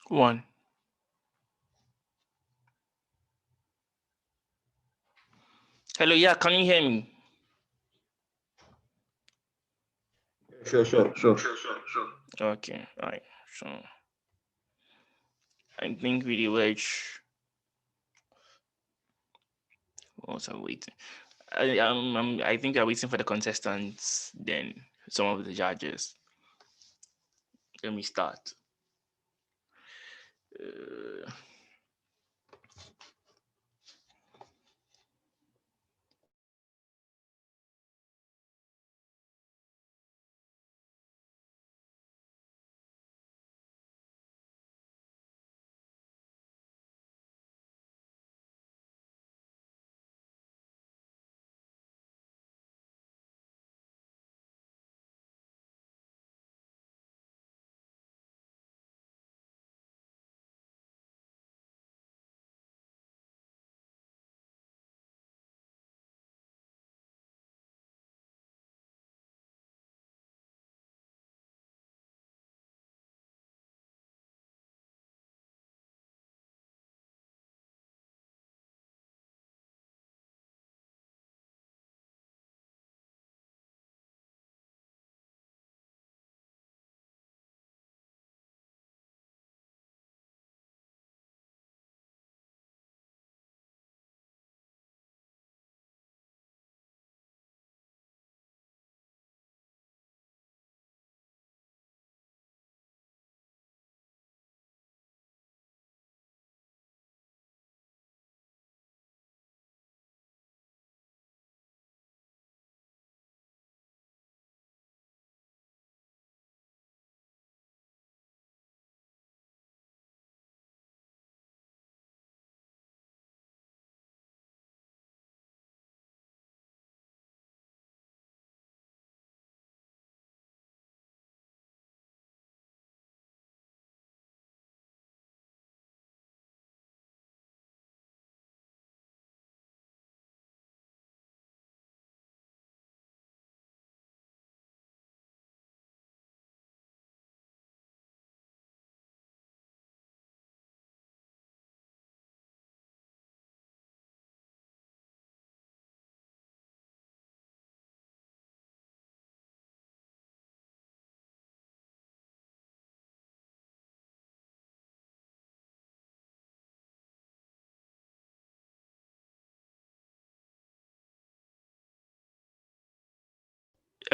One. Hello, yeah, can you hear me? Sure. Okay, all right. So I think really which what I'm waiting. I think I'm waiting for the contestants, then some of the judges. Let me start. Uh,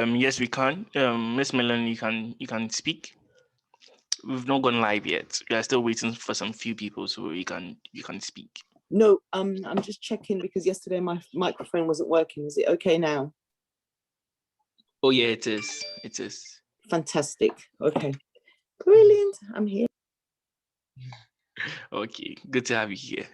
yes, we can. Miss Melanie, you can speak. We've not gone live yet. We are still waiting for some few people, so you can speak. No, I'm just checking because yesterday my microphone wasn't working. Is it okay now? Oh yeah, it is. It is. Fantastic. Okay. Brilliant. I'm here. Okay, good to have you here.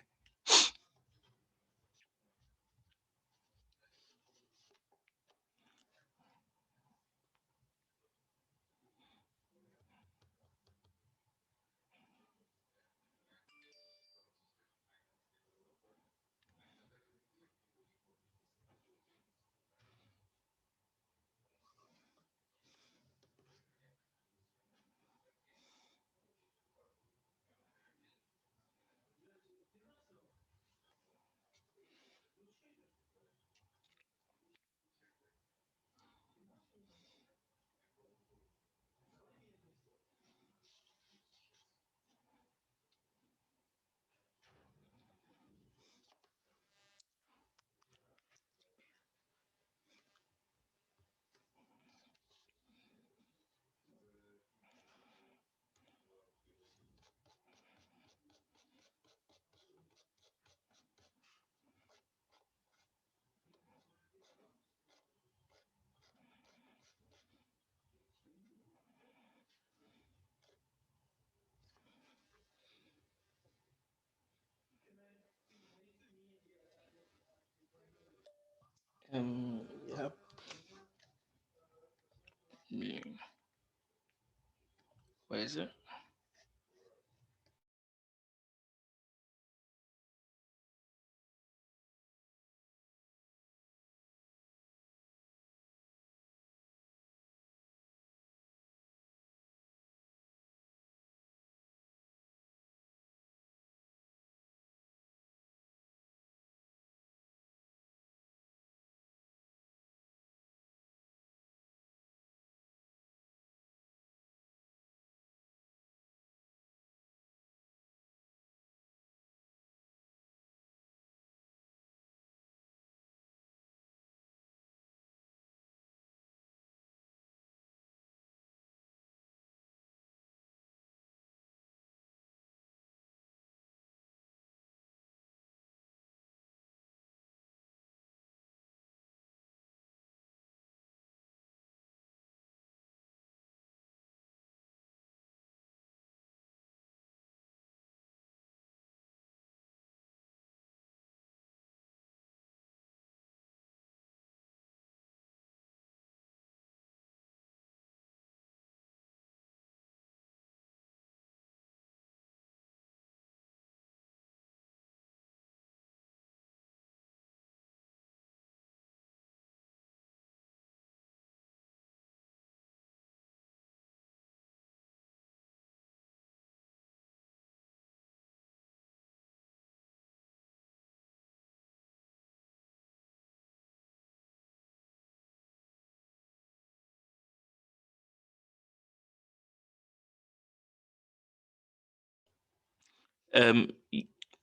Yep. Yeah. Where is it?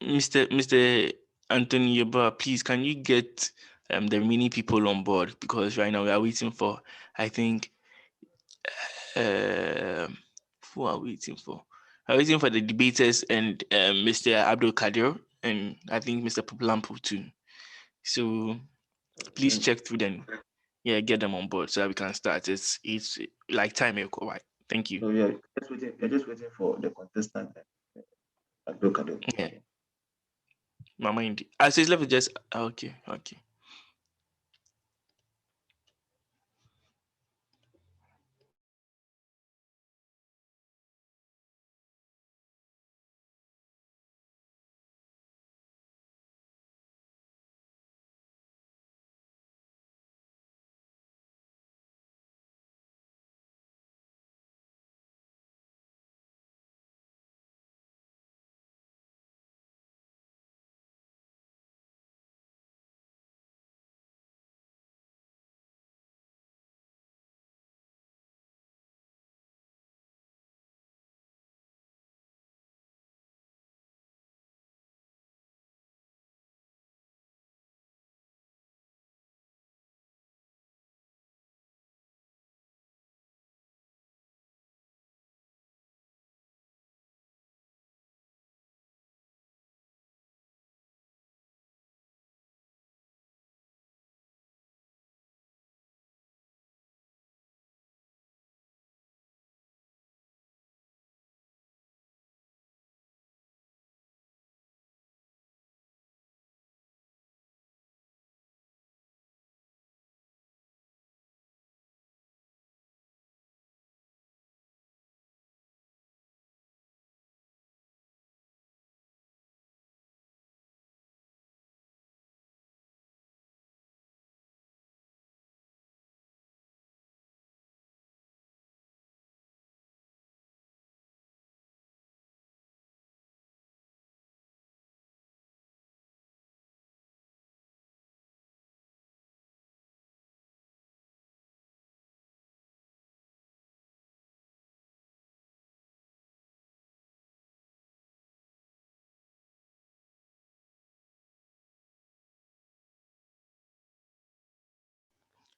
Mr. Anthony Yeboah, please can you get the remaining people on board, because right now we are waiting for, I think, um who are we waiting for? I'm waiting for the debaters and Mr. Abdul Kadir and I think Mr. Popolampo too. So please Mm. check through them. Yeah, get them on board so that we can start. It's like time echo, right? Thank you. So yeah, just waiting for the contestant. Look at it. Yeah, my mind. I says let me just okay.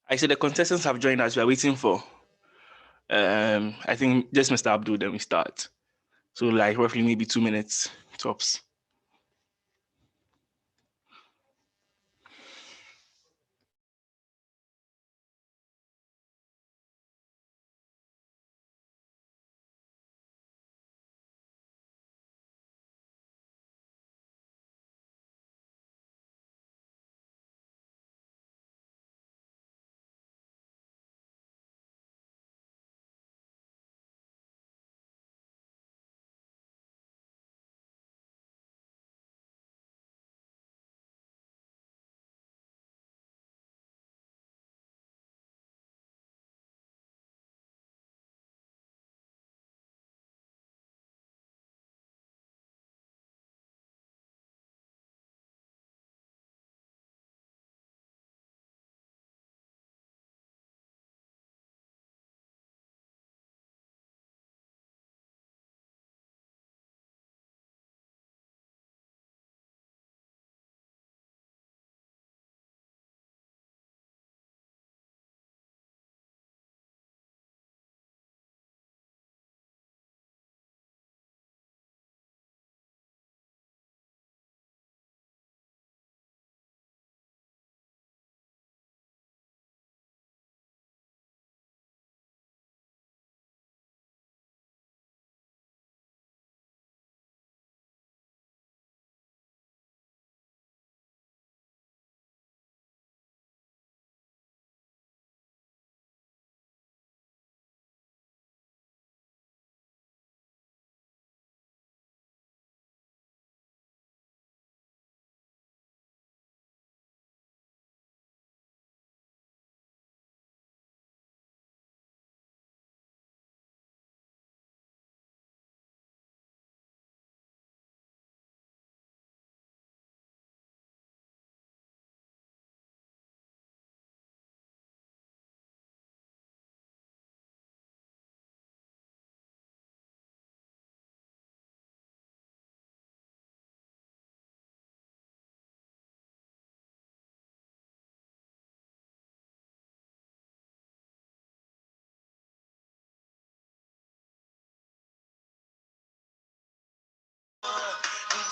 I said the contestants have joined us. We are waiting for I think just Mr. Abdul, then we start. So like roughly maybe 2 minutes tops.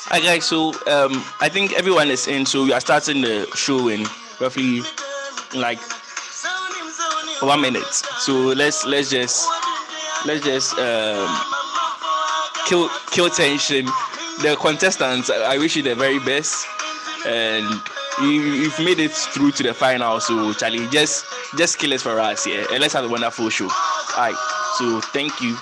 Hi guys, so I think everyone is in, so we are starting the show in roughly like 1 minute. So let's just kill tension. The contestants, I wish you the very best, and you've made it through to the final. So Charlie, just kill it for us, yeah, and let's have a wonderful show. All right, so thank you.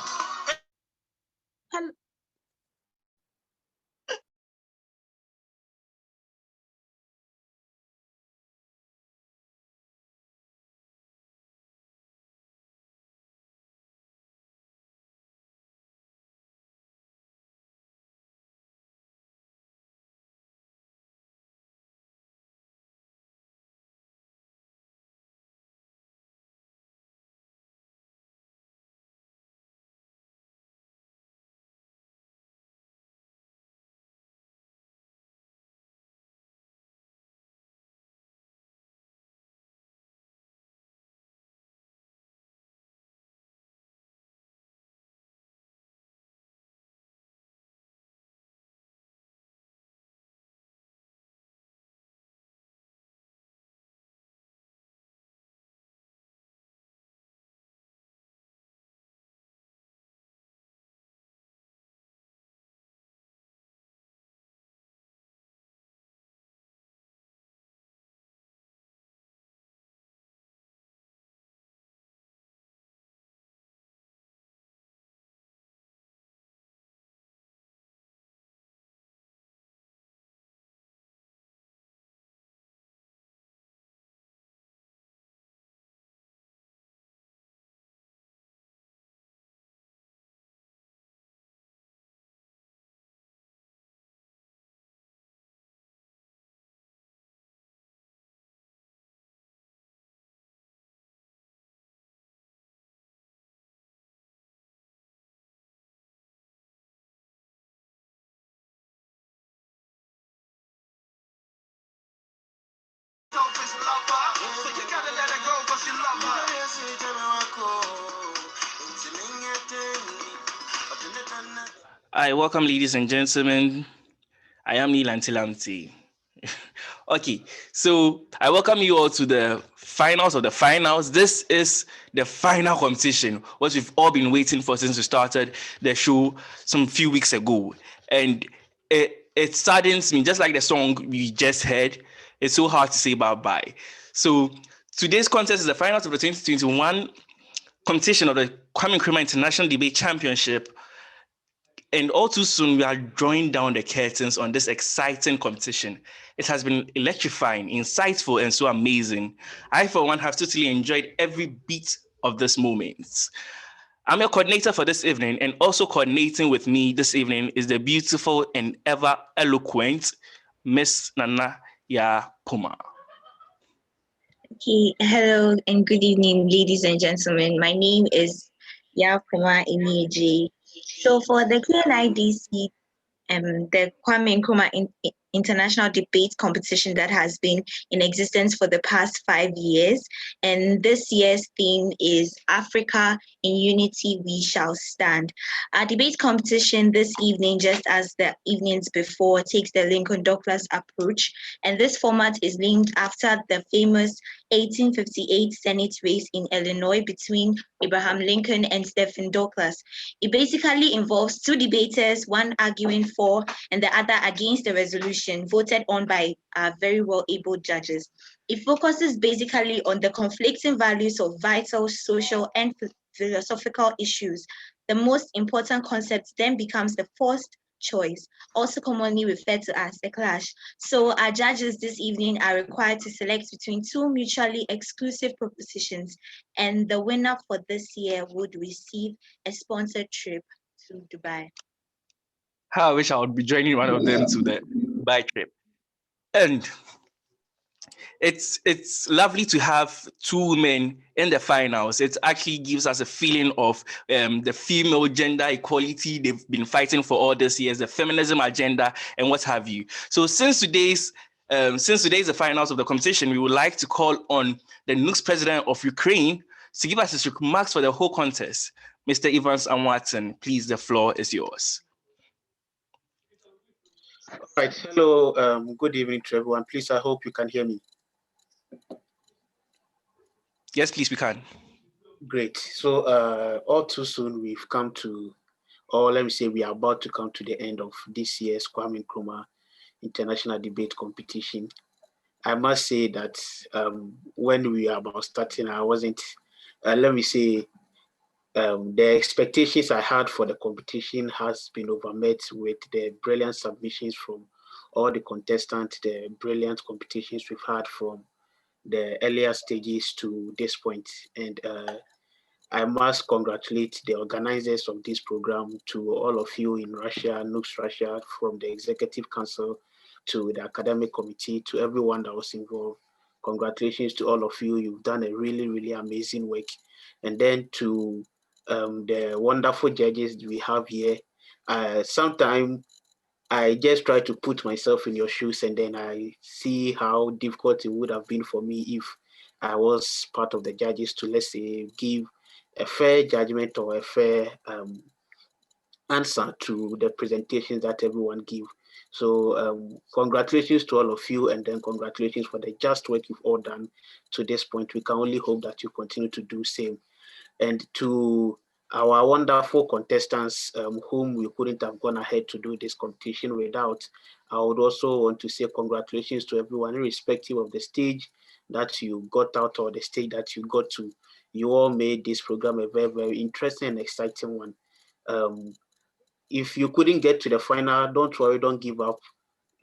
Hi, welcome, ladies and gentlemen. I am Neil Antilanti. Okay, so I welcome you all to the finals of the finals. This is the final competition, what we've all been waiting for since we started the show some few weeks ago. And it saddens me, just like the song we just heard, it's so hard to say bye-bye. So today's contest is the finals of the 2021 competition of the Kwame Nkrumah International Debate Championship. And all too soon, we are drawing down the curtains on this exciting competition. It has been electrifying, insightful, and so amazing. I, for one, have totally enjoyed every beat of this moment. I'm your coordinator for this evening, and also coordinating with me this evening is the beautiful and ever eloquent Miss Nana Puma. Okay, hello and good evening, ladies and gentlemen. My name is Yakuma Inieji. So for the KNIDC, the Kwame Nkrumah International Debate Competition that has been in existence for the past 5 years, and this year's theme is Africa in Unity We Shall Stand. Our debate competition this evening, just as the evenings before, takes the Lincoln Douglas approach, and this format is named after the famous 1858 Senate race in Illinois between Abraham Lincoln and Stephen Douglas. It basically involves two debaters, one arguing for and the other against the resolution voted on by very well-able judges. It focuses basically on the conflicting values of vital social and philosophical issues. The most important concept then becomes the first choice, also commonly referred to as the clash. So our judges this evening are required to select between two mutually exclusive propositions, and the winner for this year would receive a sponsored trip to Dubai. How I wish I would be joining one of them to the Dubai trip. And it's lovely to have two women in the finals. It actually gives us a feeling of the female gender equality they've been fighting for all these years, the feminism agenda, and what have you. So since today's the finals of the competition, we would like to call on the next president of Ukraine to give us his remarks for the whole contest. Mr. Evans and Watson, please, the floor is yours. Right. Hello. Good evening to everyone. Please, I hope you can hear me. Yes, please, we can. Great. So, all too soon, we've come to, or let me say, we are about to come to the end of this year's Kwame Nkrumah International Debate Competition. I must say that when we were about starting, I wasn't, let me say, the expectations I had for the competition has been overmet with the brilliant submissions from all the contestants, the brilliant competitions we've had from the earlier stages to this point. And I must congratulate the organizers of this program, to all of you in Russia, Nooks Russia, from the Executive Council to the Academic Committee, to everyone that was involved. Congratulations to all of you. You've done a really, really amazing work. And then to the wonderful judges we have here. Sometimes I just try to put myself in your shoes, and then I see how difficult it would have been for me if I was part of the judges to, let's say, give a fair judgment or a fair answer to the presentations that everyone give. So congratulations to all of you, and then congratulations for the just work you've all done to this point. We can only hope that you continue to do same. And to our wonderful contestants whom we couldn't have gone ahead to do this competition without, I would also want to say congratulations to everyone, irrespective of the stage that you got out or the stage that you got to. You all made this program a very, very interesting and exciting one. If you couldn't get to the final, don't worry, don't give up.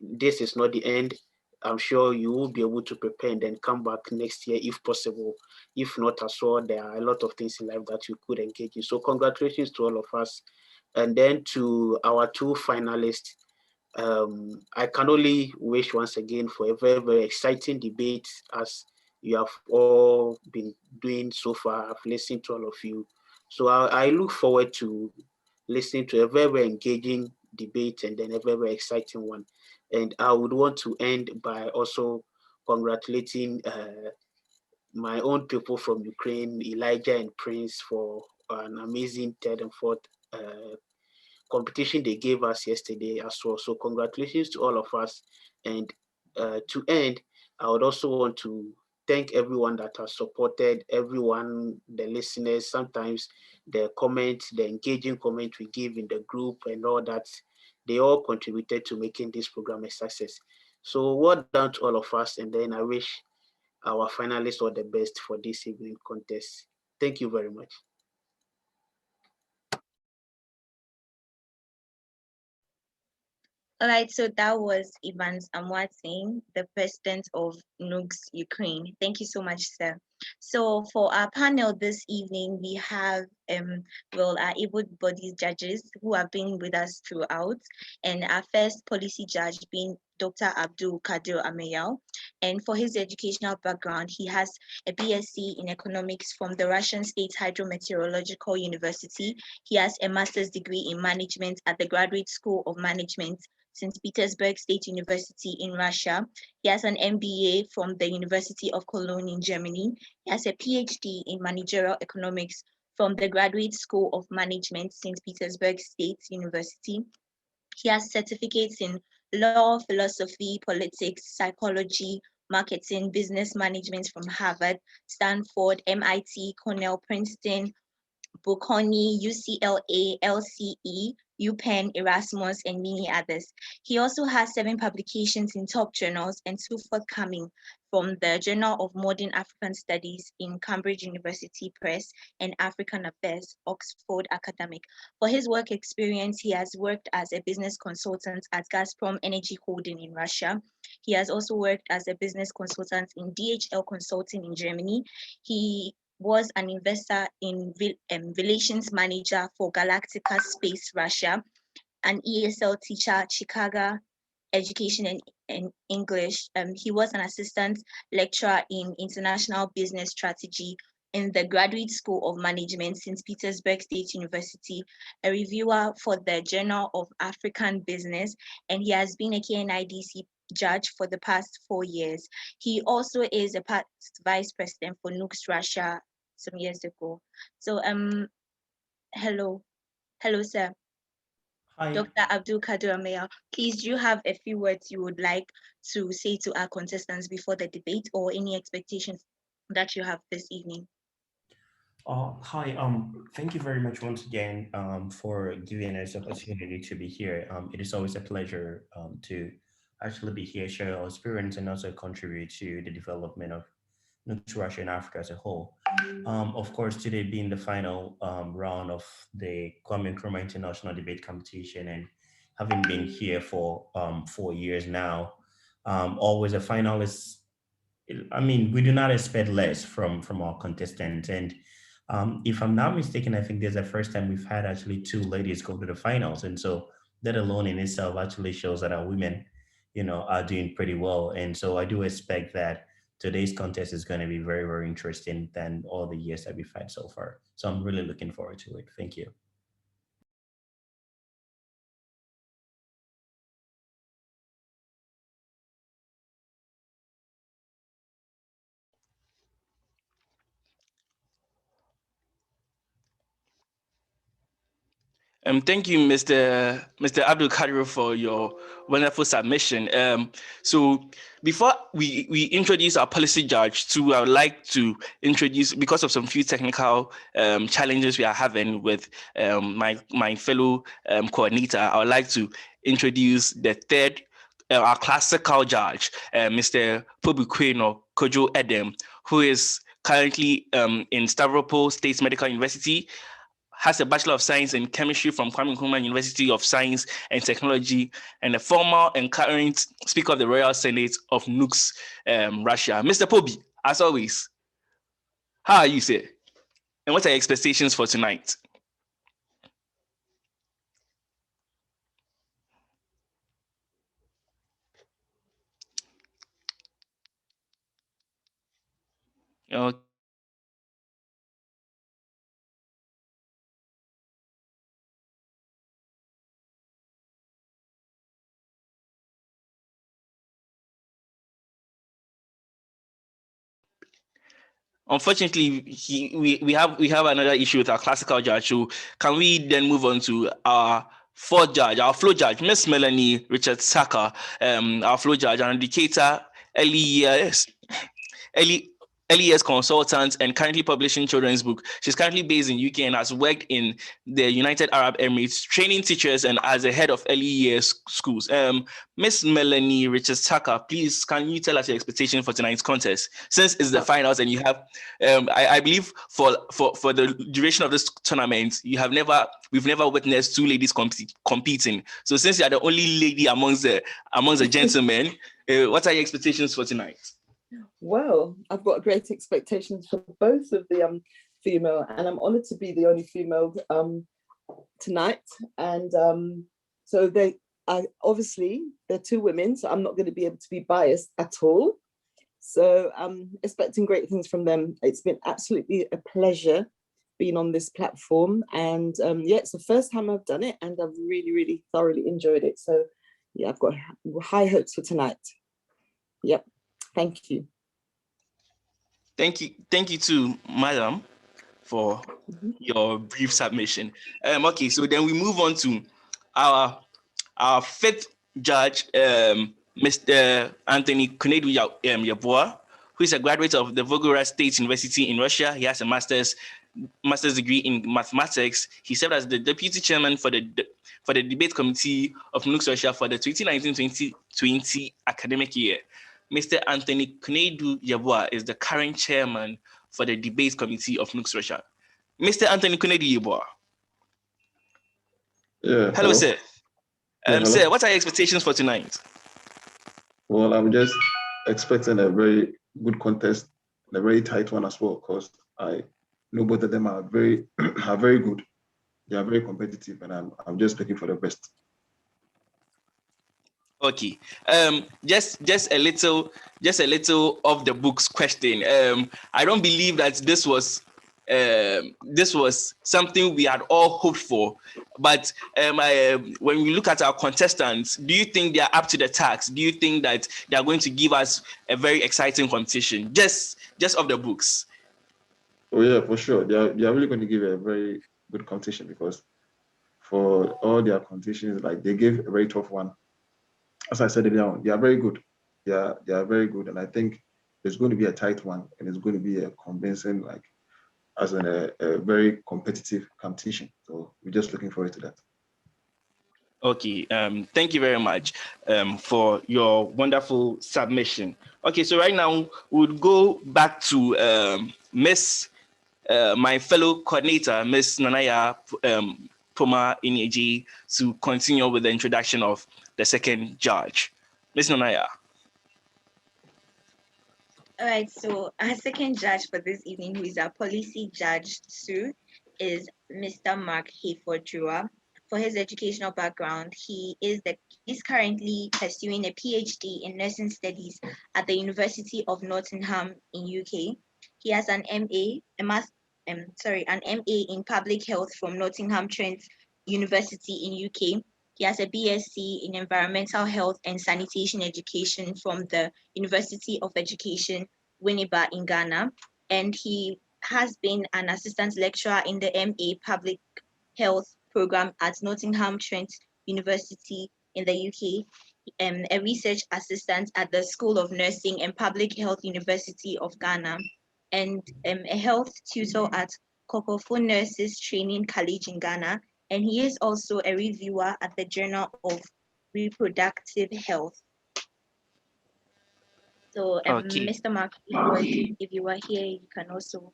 This is not the end. I'm sure you will be able to prepare and then come back next year if possible. If not as well, there are a lot of things in life that you could engage in. So congratulations to all of us. And then to our two finalists, I can only wish once again for a very, very exciting debate as you have all been doing so far. I've listened to all of you. So I look forward to listening to a very, very engaging debate and then a very, very exciting one. And I would want to end by also congratulating my own people from Ukraine, Elijah and Prince, for an amazing third and fourth competition they gave us yesterday as well. So congratulations to all of us. And to end, I would also want to thank everyone that has supported, everyone, the listeners, sometimes the comments, the engaging comment we give in the group and all that, they all contributed to making this program a success. So well done to all of us. And then I wish our finalists all the best for this evening contest. Thank you very much. All right, so that was Evans Amwateng, the president of NUGS Ukraine. Thank you so much, sir. So for our panel this evening, we have our able-bodied judges who have been with us throughout, and our first policy judge being Dr. Abdul Kadir Ameyal. And for his educational background, he has a BSc in economics from the Russian State Hydrometeorological University. He has a master's degree in management at the Graduate School of Management, St. Petersburg State University in Russia. He has an MBA from the University of Cologne in Germany. He has a PhD in managerial economics from the Graduate School of Management, St. Petersburg State University. He has certificates in law, philosophy, politics, psychology, marketing, business management from Harvard, Stanford, MIT, Cornell, Princeton, Bocconi, UCLA, LCE, UPenn, Erasmus, and many others. He also has 7 publications in top journals and 2 forthcoming from the Journal of Modern African Studies in Cambridge University Press and African Affairs, Oxford Academic. For his work experience, he has worked as a business consultant at Gazprom Energy Holding in Russia. He has also worked as a business consultant in DHL Consulting in Germany. He was an investor in relations manager for Galactica Space Russia, an ESL teacher, Chicago Education and English. He was an assistant lecturer in international business strategy in the Graduate School of Management, St. Petersburg State University, a reviewer for the Journal of African Business, and he has been a KNIDC judge for the past 4 years. He also is a past vice president for NUGS Russia some years ago. So hello, sir. Hi. Dr. Abdul Kadir Ameya. Please, do you have a few words you would like to say to our contestants before the debate, or any expectations that you have this evening? Hi. Thank you very much once again for giving us the opportunity to be here. It is always a pleasure to actually be here, share our experience, and also contribute to the development of Russia and Africa as a whole. Of course, today being the final round of the Kwame Nkrumah International Debate Competition, and having been here for 4 years now, always a finalist. I mean, we do not expect less from our contestants. And if I'm not mistaken, I think there's the first time we've had actually two ladies go to the finals. And so that alone in itself actually shows that our women, are doing pretty well. And so I do expect that today's contest is going to be very, very interesting than all the years that we've had so far. So I'm really looking forward to it. Thank you. Thank you, Mr. Abdul Kadir, for your wonderful submission. So before we introduce our policy judge too, I would like to introduce, because of some few technical challenges we are having with my fellow coordinator, I would like to introduce the third, our classical judge, Mr. Pobukwe Kojo Edem, who is currently in Stavropol State Medical University, has a Bachelor of Science in Chemistry from Kwame Nkrumah University of Science and Technology, and a former and current Speaker of the Royal Senate of NUCS, Russia. Mr. Pobi, as always, how are you, sir? And what are your expectations for tonight? Okay. Unfortunately, we have another issue with our classical judge. So can we then move on to our fourth judge, our flow judge, Miss Melanie Richard Saka, our flow judge, an educator, LES consultant, and currently publishing children's book. She's currently based in UK and has worked in the United Arab Emirates, training teachers and as a head of LES schools. Miss Melanie Richard Tucker, please, can you tell us your expectation for tonight's contest? Since it's the finals and you have, I believe for the duration of this tournament, we've never witnessed two ladies competing. So since you are the only lady amongst the gentlemen, what are your expectations for tonight? Well, I've got great expectations for both of the female, and I'm honoured to be the only female tonight. And so obviously they're two women, so I'm not going to be able to be biased at all. So I'm expecting great things from them. It's been absolutely a pleasure being on this platform, and yeah, it's the first time I've done it, and I've really, really thoroughly enjoyed it. So yeah, I've got high hopes for tonight. Yep. Thank you. Thank you to Madam for your brief submission. Okay, so then we move on to our fifth judge, Mr. Anthony Knidc Yeboah, who is a graduate of the Volgograd State University in Russia. He has a master's degree in mathematics. He served as the deputy chairman for the debate committee of NUCS Russia for the 2019-2020 academic year. Mr. Anthony Knidc Yeboah is the current chairman for the debate committee of NUCS Russia. Mr. Anthony Knidc Yeboah. Yeah. Hello, sir. Hello. Sir, what are your expectations for tonight? Well, I'm just expecting a very good contest, and a very tight one as well, because I know both of them are very good. They are very competitive, and I'm just looking for the best. Okay. Just a little off the books question. I don't believe that this was something we had all hoped for. But when we look at our contestants, do you think they are up to the task? Do you think that they are going to give us a very exciting competition? Just off the books. Oh yeah, for sure. They are really going to give a very good competition, because for all their competitions. Like they gave a very tough one. As I said earlier on, they are very good. They are very good, and I think it's going to be a tight one, and it's going to be a convincing, like as in a very competitive competition. So we're just looking forward to that. Okay, thank you very much for your wonderful submission. Okay, so right now we'll go back to Miss, my fellow coordinator, Miss Nanaya Poma Inieji, to continue with the introduction of the second judge. Miss Nanaya. All right, so our second judge for this evening, who is our policy judge too, is Mr. Mark Hayford-Drua. For his educational background, he's currently pursuing a PhD in nursing studies at the University of Nottingham in UK. He has an MA in public health from Nottingham Trent University in UK. He has a BSc in environmental health and sanitation education from the University of Education, Winneba in Ghana. And he has been an assistant lecturer in the MA Public Health program at Nottingham Trent University in the UK, a research assistant at the School of Nursing and Public Health University of Ghana, and a health tutor at Kokofo Nurses Training College in Ghana. And he is also a reviewer at the Journal of Reproductive Health. So, Okay. Mr. Mark, if you are here, you can also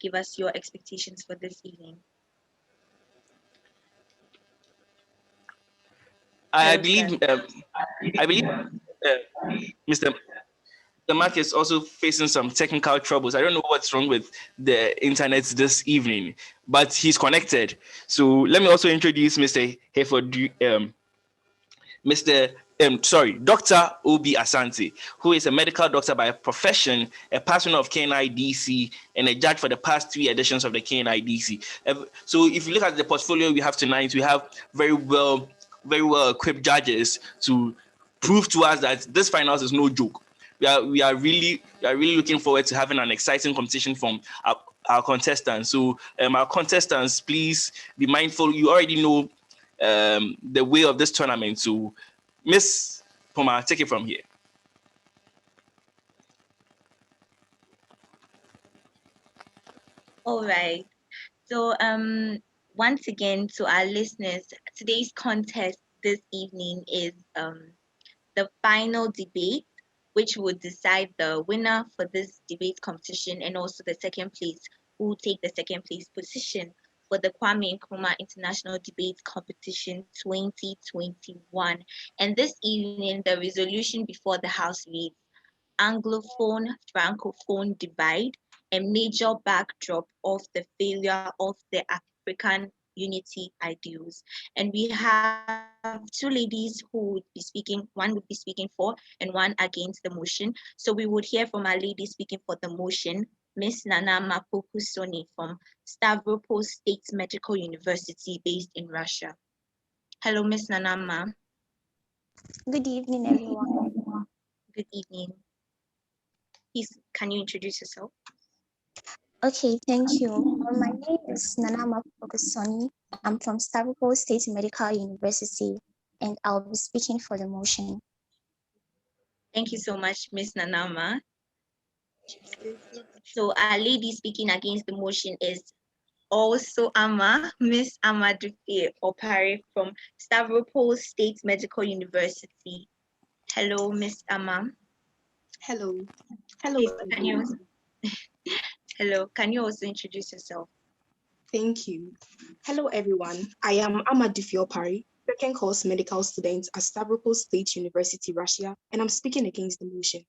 give us your expectations for this evening. I believe Mr. Mark is also facing some technical troubles. I don't know what's wrong with the internet this evening, but he's connected. So let me also introduce Mr. Hayford, Dr. Obi Asante, who is a medical doctor by profession, a patron of KNIDC, and a judge for the past 3 editions of the KNIDC. So if you look at the portfolio we have tonight, we have very well equipped judges to prove to us that this finals is no joke. We are really looking forward to having an exciting competition from our contestants. So our contestants, please be mindful. You already know the way of this tournament. So Miss Poma, take it from here. All right. So once again, to our listeners, today's contest this evening is the final debate, which would decide the winner for this debate competition and also the second place, who will take the second place position for the Kwame Nkrumah International Debate Competition 2021. And this evening, the resolution before the House reads, Anglophone Francophone divide, a major backdrop of the failure of the African unity ideals. And we have 2 ladies who would be speaking, one would be speaking for and one against the motion. So we would hear from our lady speaking for the motion, Miss Ama Pokoo-Sonny from Stavropol State Medical University based in Russia. Hello, Miss Nanama. Good evening, everyone. Good evening. Please, can you introduce yourself? Okay, thank you. My name is Ama Pokoo-Sonny. I'm from Stavropol State Medical University, and I'll be speaking for the motion. Thank you so much, Miss Nanama. So our lady speaking against the motion is also Miss Ama Dufie Opare from Stavropol State Medical University. Hello, Miss Ama. Hello. Hello. Please, hello, can you also introduce yourself? Thank you. Hello, everyone. I am Ama Dufie Opare, second course medical student at Stavropol State University, Russia, and I'm speaking against the motion.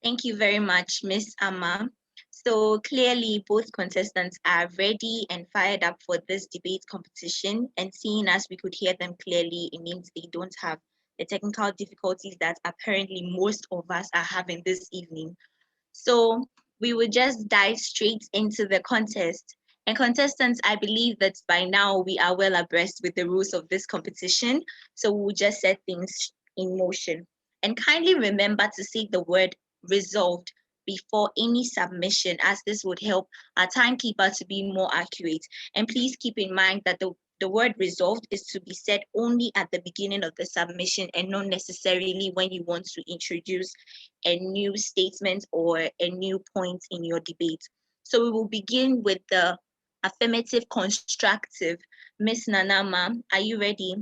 Thank you very much, Miss Ama. So clearly, both contestants are ready and fired up for this debate competition. And seeing as we could hear them clearly, it means they don't have the technical difficulties that apparently most of us are having this evening. So we will just dive straight into the contest. And contestants, I believe that by now we are well abreast with the rules of this competition. So we'll just set things in motion. And kindly remember to say the word resolved before any submission, as this would help our timekeeper to be more accurate. And please keep in mind that the the word resolved is to be said only at the beginning of the submission and not necessarily when you want to introduce a new statement or a new point in your debate. So we will begin with the affirmative constructive. Miss Nanama, are you ready?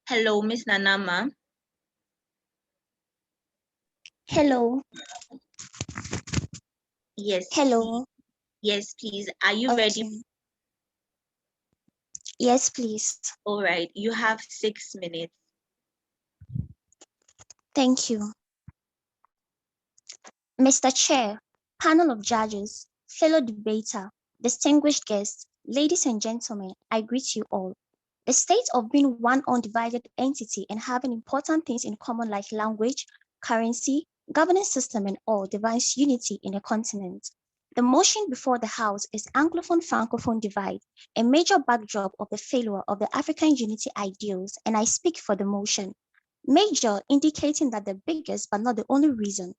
Hello, Miss Nanama. Hello. Yes. Hello. Yes, please. Are you ready? Yes, please. All right. You have 6 minutes. Thank you. Mr. Chair, panel of judges, fellow debater, distinguished guests, ladies and gentlemen, I greet you all. The state of being one undivided entity and having important things in common like language, currency, governance system and all defines unity in a continent. The motion before the House is Anglophone Francophone divide, a major backdrop of the failure of the African unity ideals, and I speak for the motion. Major indicating that the biggest but not the only reason.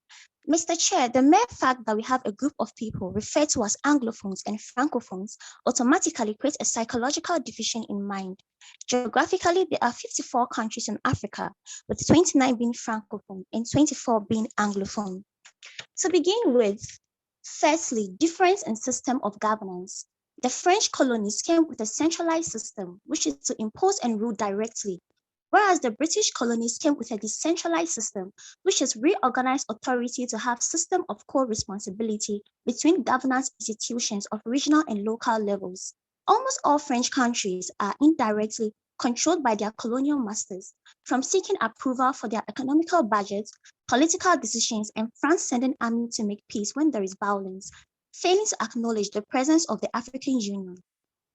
Mr. Chair, the mere fact that we have a group of people referred to as Anglophones and Francophones automatically creates a psychological division in mind. Geographically, there are 54 countries in Africa, with 29 being Francophone and 24 being Anglophone. To begin with, firstly, difference in system of governance. The French colonies came with a centralized system, which is to impose and rule directly, whereas the British colonies came with a decentralized system, which is reorganized authority to have system of co-responsibility between governance institutions of regional and local levels. Almost all French countries are indirectly controlled by their colonial masters, from seeking approval for their economical budgets, political decisions, and France sending army to make peace when there is violence, failing to acknowledge the presence of the African Union.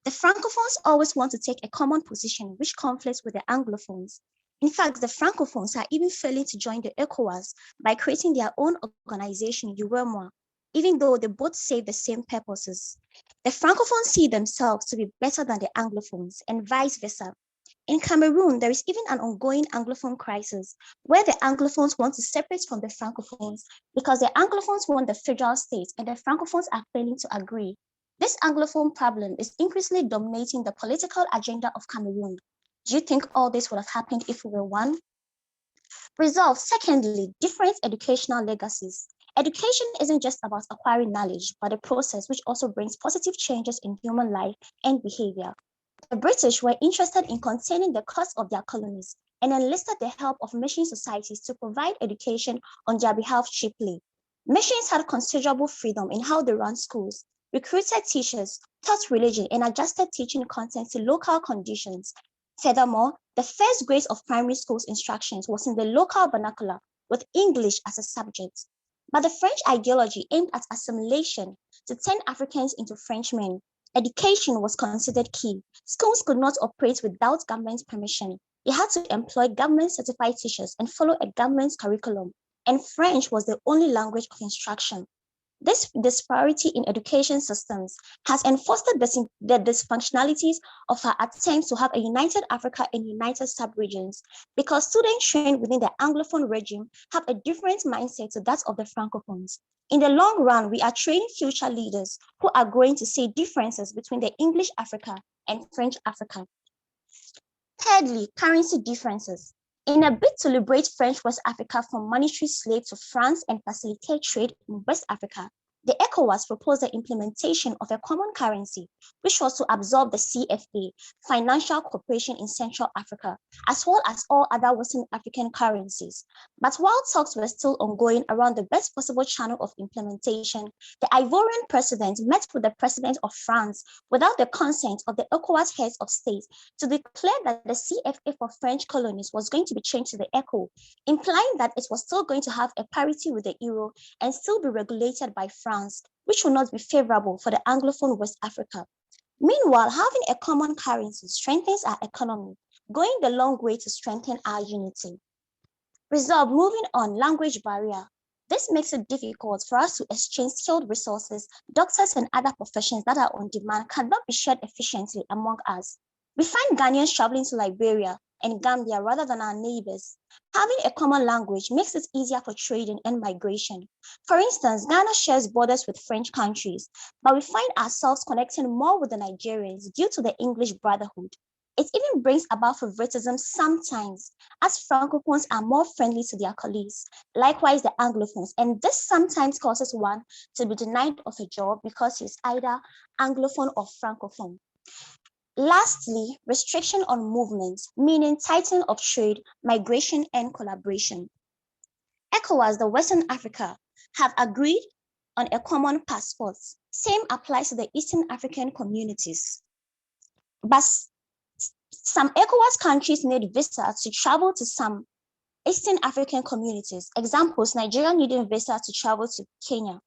The Francophones always want to take a common position which conflicts with the Anglophones. In fact, the Francophones are even failing to join the ECOWAS by creating their own organization, UEMOA, even though they both serve the same purposes. The Francophones see themselves to be better than the Anglophones and vice versa. In Cameroon, there is even an ongoing Anglophone crisis where the Anglophones want to separate from the Francophones because the Anglophones want the federal state and the Francophones are failing to agree. This Anglophone problem is increasingly dominating the political agenda of Cameroon. Do you think all this would have happened if we were one? Resolve, secondly, different educational legacies. Education isn't just about acquiring knowledge, but a process which also brings positive changes in human life and behavior. The British were interested in containing the cost of their colonies and enlisted the help of mission societies to provide education on their behalf cheaply. Missions had considerable freedom in how they ran schools, recruited teachers, taught religion, and adjusted teaching content to local conditions. Furthermore, the first grades of primary school's instructions was in the local vernacular with English as a subject. But the French ideology aimed at assimilation to turn Africans into Frenchmen. Education was considered key. Schools could not operate without government permission. They had to employ government-certified teachers and follow a government curriculum, and French was the only language of instruction. This disparity in education systems has enforced the dysfunctionalities of our attempts to have a united Africa and united sub-regions because students trained within the Anglophone regime have a different mindset to that of the Francophones. In the long run, we are training future leaders who are going to see differences between the English Africa and French Africa. Thirdly, currency differences. In a bid to liberate French West Africa from monetary slaves to France and facilitate trade in West Africa, the ECOWAS proposed the implementation of a common currency, which was to absorb the CFA, Financial Cooperation in Central Africa, as well as all other Western African currencies. But while talks were still ongoing around the best possible channel of implementation, the Ivorian president met with the president of France without the consent of the ECOWAS heads of state to declare that the CFA for French colonies was going to be changed to the ECO, implying that it was still going to have a parity with the euro and still be regulated by France, which will not be favorable for the Anglophone West Africa. Meanwhile, having a common currency strengthens our economy, going the long way to strengthen our unity. Resolve, moving on, language barrier. This makes it difficult for us to exchange skilled resources. Doctors and other professions that are on demand cannot be shared efficiently among us. We find Ghanaians traveling to Liberia, and Gambia rather than our neighbors. Having a common language makes it easier for trading and migration. For instance, Ghana shares borders with French countries, but we find ourselves connecting more with the Nigerians due to the English brotherhood. It even brings about favoritism sometimes, as Francophones are more friendly to their colleagues, likewise the Anglophones, and this sometimes causes one to be denied of a job because he's either Anglophone or Francophone. Lastly, restriction on movement, meaning tightening of trade, migration, and collaboration. ECOWAS, the Western Africa, have agreed on a common passport. Same applies to the Eastern African communities. But some ECOWAS countries need visas to travel to some Eastern African communities. Examples, Nigeria needing visa to travel to Kenya.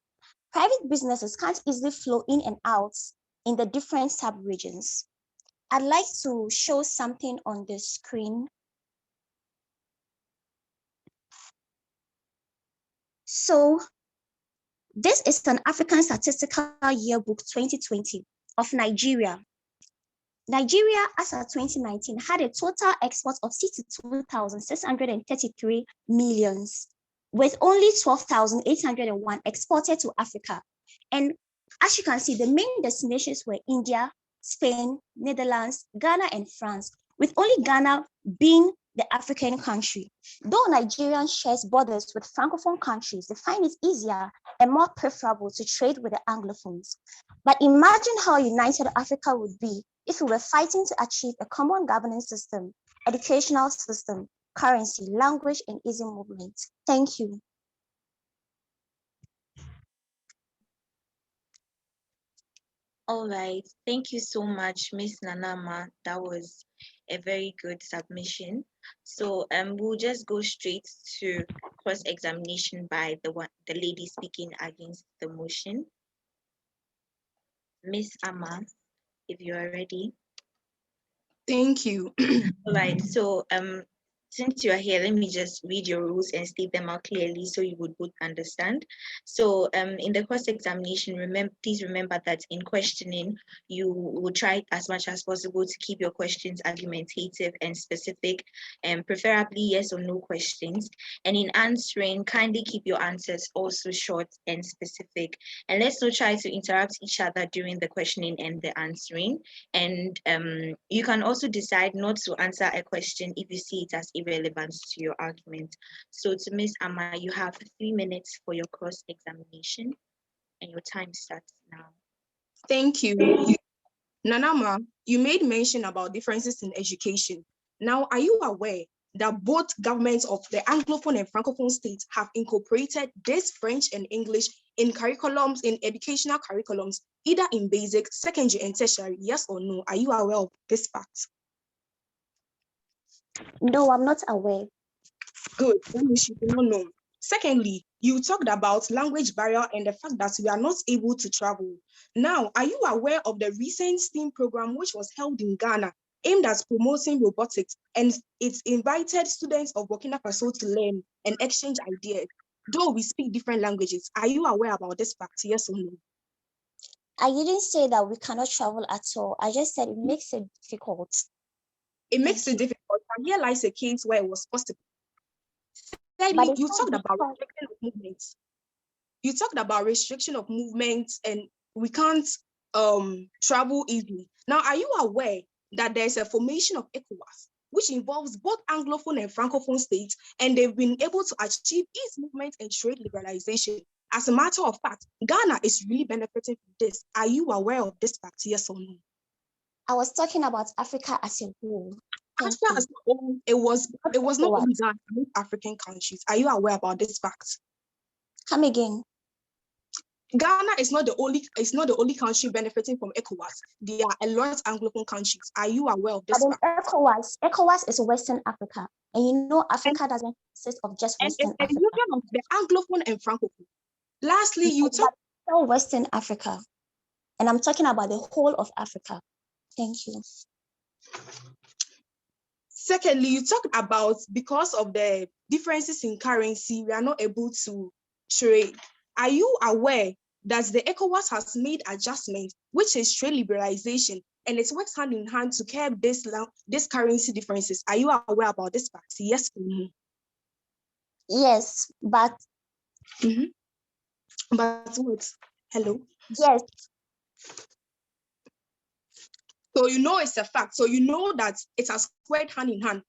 Private businesses can't easily flow in and out in the different sub-regions. I'd like to show something on the screen. So this is an African Statistical Yearbook 2020 of Nigeria. Nigeria, as of 2019, had a total export of 62,633 millions, with only 12,801 exported to Africa. And as you can see, the main destinations were India, Spain, Netherlands, Ghana, and France, with only Ghana being the African country. Though Nigeria shares borders with Francophone countries, they find it easier and more preferable to trade with the Anglophones. But imagine how united Africa would be if we were fighting to achieve a common governance system, educational system, currency, language, and easy movement. Thank you. All right, thank you so much, Miss Nanama. That was a very good submission. So we'll just go straight to cross-examination by the lady speaking against the motion. Miss Ama, if you are ready. Thank you. All right, so since you are here, let me just read your rules and state them out clearly so you would both understand. So in the cross-examination, please remember that in questioning, you will try as much as possible to keep your questions argumentative and specific, and preferably yes or no questions. And in answering, kindly keep your answers also short and specific. And let's not try to interrupt each other during the questioning and the answering. And you can also decide not to answer a question if you see it as irrelevant to your argument. So to Ms. Ama, you have 3 minutes for your cross-examination and your time starts now. Thank you. Nanama, you made mention about differences in education. Now, are you aware that both governments of the Anglophone and Francophone states have incorporated this French and English in curriculums, in educational curriculums, either in basic, secondary, and tertiary? Yes or no? Are you aware of this fact? No, I'm not aware. Good, then you should not know. Secondly, you talked about language barrier and the fact that we are not able to travel. Now, are you aware of the recent STEAM program which was held in Ghana, aimed at promoting robotics, and it invited students of Burkina Faso to learn and exchange ideas? Though we speak different languages, are you aware about this fact? Yes or no? I didn't say that we cannot travel at all. I just said it makes it difficult. It makes it difficult, but here lies a case where it was possible. But Thirdly, it's you not talked about because- restriction of movements. You talked about restriction of movements and we can't travel easily. Now, are you aware that there's a formation of ECOWAS, which involves both Anglophone and Francophone states, and they've been able to achieve ease movement and trade liberalization? As a matter of fact, Ghana is really benefiting from this. Are you aware of this fact, yes or no? I was talking about Africa as a whole. Africa as a whole, it was not only Ghana, but African countries. Are you aware about this fact? Come again. Ghana is not the only country benefiting from ECOWAS. There are a lot of Anglophone countries. Are you aware of this But fact? ECOWAS is Western Africa. And you know Africa doesn't consist of just And Western it's a Africa. union of the Anglophone and Francophone. Lastly, you talk about Western Africa. And I'm talking about the whole of Africa. Thank you. Secondly, you talked about because of the differences in currency, we are not able to trade. Are you aware that the ECOWAS has made adjustments, which is trade liberalization, and it works hand in hand to curb this currency differences. Are you aware about this fact? Yes or no? Yes, but But what? Hello? yes, So you know it's a fact. So you know that it has worked hand in hand.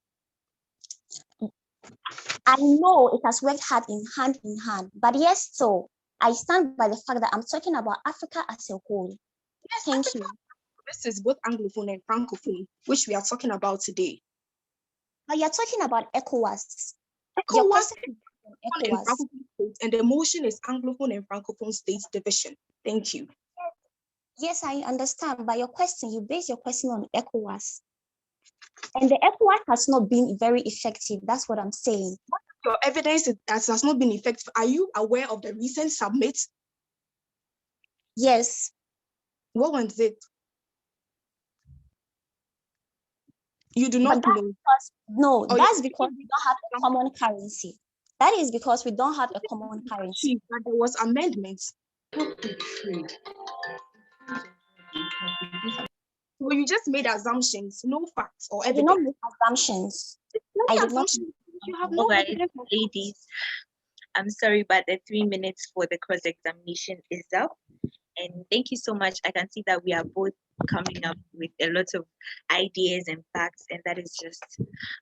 I know it has worked hard in hand, but yes, so I stand by the fact that I'm talking about Africa as a whole. Yes, Thank Africa, you. this is both Anglophone and Francophone, which we are talking about today. But you're talking about ECOWAS. Your ECOWAS question is is on Anglophone and ECOWAS. Francophone states, and the motion is Anglophone and Francophone states division. Thank you. Yes, I understand, but your question, you base your question on ECOWAS. And the ECOWAS has not been very effective. That's what I'm saying. Your evidence that has not been effective. Are you aware of the recent summit? Yes. What was it? You do not know. No, Oh, that's because we don't have a common currency. That is because we don't have a common currency. But there was amendments. So you just made assumptions, no facts or evidence. I did not make assumptions. I did not. You have no evidence. Ladies, I'm sorry, but the 3 minutes for the cross-examination is up. And thank you so much. I can see that we are both coming up with a lot of ideas and facts, and that is just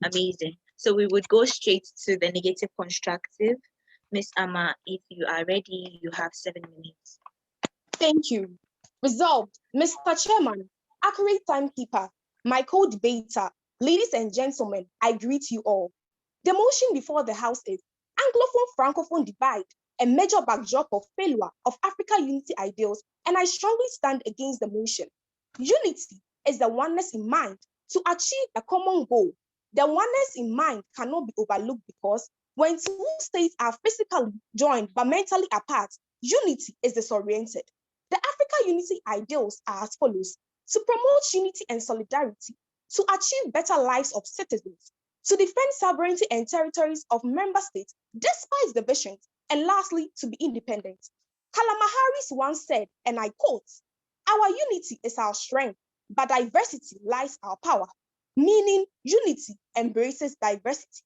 amazing. So we would go straight to the negative constructive. Miss Ama, if you are ready, you have 7 minutes. Thank you. Resolved, Mr. Chairman, accurate timekeeper, my co-debater, ladies and gentlemen, I greet you all. The motion before the House is Anglophone-Francophone divide, a major backdrop of failure of Africa unity ideals, and I strongly stand against the motion. Unity is the oneness in mind to achieve a common goal. The oneness in mind cannot be overlooked because when two states are physically joined but mentally apart, unity is disoriented. The Africa unity ideals are as follows: to promote unity and solidarity, to achieve better lives of citizens, to defend sovereignty and territories of member states despite divisions, and lastly, to be independent. Kalama Harris once said, and I quote, "Our unity is our strength, but diversity lies our power," meaning unity embraces diversity.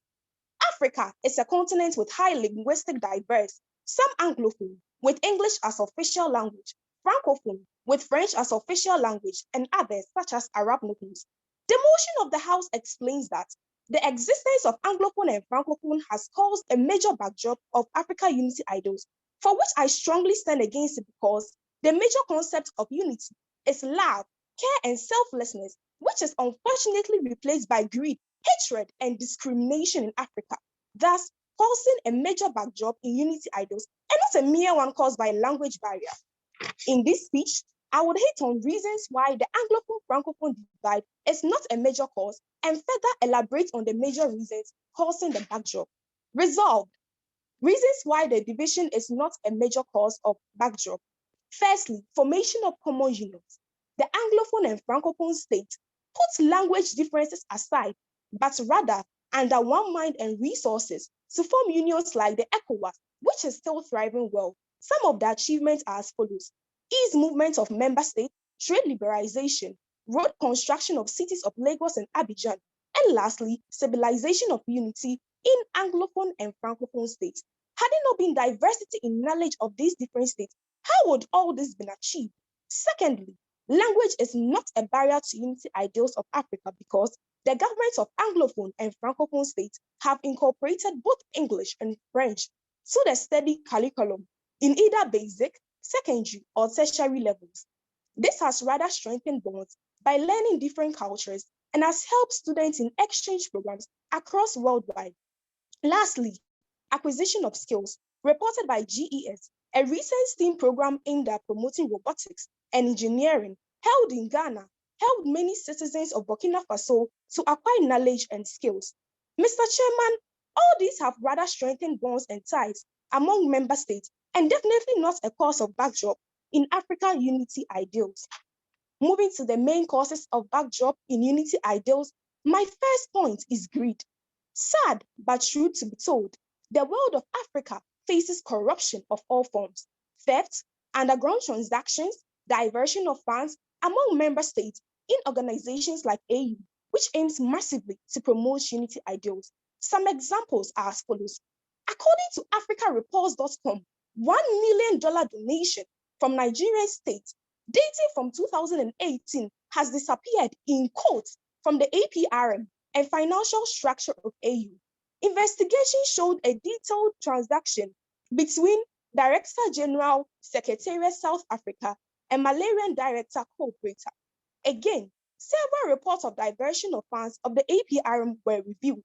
Africa is a continent with high linguistic diversity, some Anglophone, with English as official language, Francophone, with French as official language, and others such as Arabnophones. The motion of the House explains that the existence of Anglophone and Francophone has caused a major backdrop of Africa unity ideals, for which I strongly stand against it because the major concept of unity is love, care, and selflessness, which is unfortunately replaced by greed, hatred, and discrimination in Africa, thus causing a major backdrop in unity ideals and not a mere one caused by language barrier. In this speech, I would hit on reasons why the Anglophone-Francophone divide is not a major cause and further elaborate on the major reasons causing the backdrop. Resolved, reasons why the division is not a major cause of backdrop. Firstly, formation of common unions. The Anglophone and Francophone states put language differences aside, but rather under one mind and resources to form unions like the ECOWAS, which is still thriving well. Some of the achievements are as follows: ease movement of member states, trade liberalization, road construction of cities of Lagos and Abidjan, and lastly, stabilization of unity in Anglophone and Francophone states. Had it not been diversity in knowledge of these different states, how would all this been achieved? Secondly, language is not a barrier to unity ideals of Africa because the governments of Anglophone and Francophone states have incorporated both English and French to the study curriculum in either basic, secondary, or tertiary levels. This has rather strengthened bonds by learning different cultures and has helped students in exchange programs across worldwide. Lastly, acquisition of skills, reported by GES, a recent STEAM program aimed at promoting robotics and engineering held in Ghana, helped many citizens of Burkina Faso to acquire knowledge and skills. Mr. Chairman, all these have rather strengthened bonds and ties among member states and definitely not a cause of backdrop in African unity ideals. Moving to the main causes of backdrop in unity ideals, my first point is greed. Sad but true to be told, the world of Africa faces corruption of all forms: theft, underground transactions, diversion of funds among member states in organizations like AU, which aims massively to promote unity ideals. Some examples are as follows. According to AfricaReports.com, $1 million donation from Nigerian state dating from 2018 has disappeared in quotes from the APRM and financial structure of AU. Investigation showed a detailed transaction between Director General Secretariat South Africa and Malarian Director Co-operator. Again, several reports of diversion of funds of the APRM were reviewed.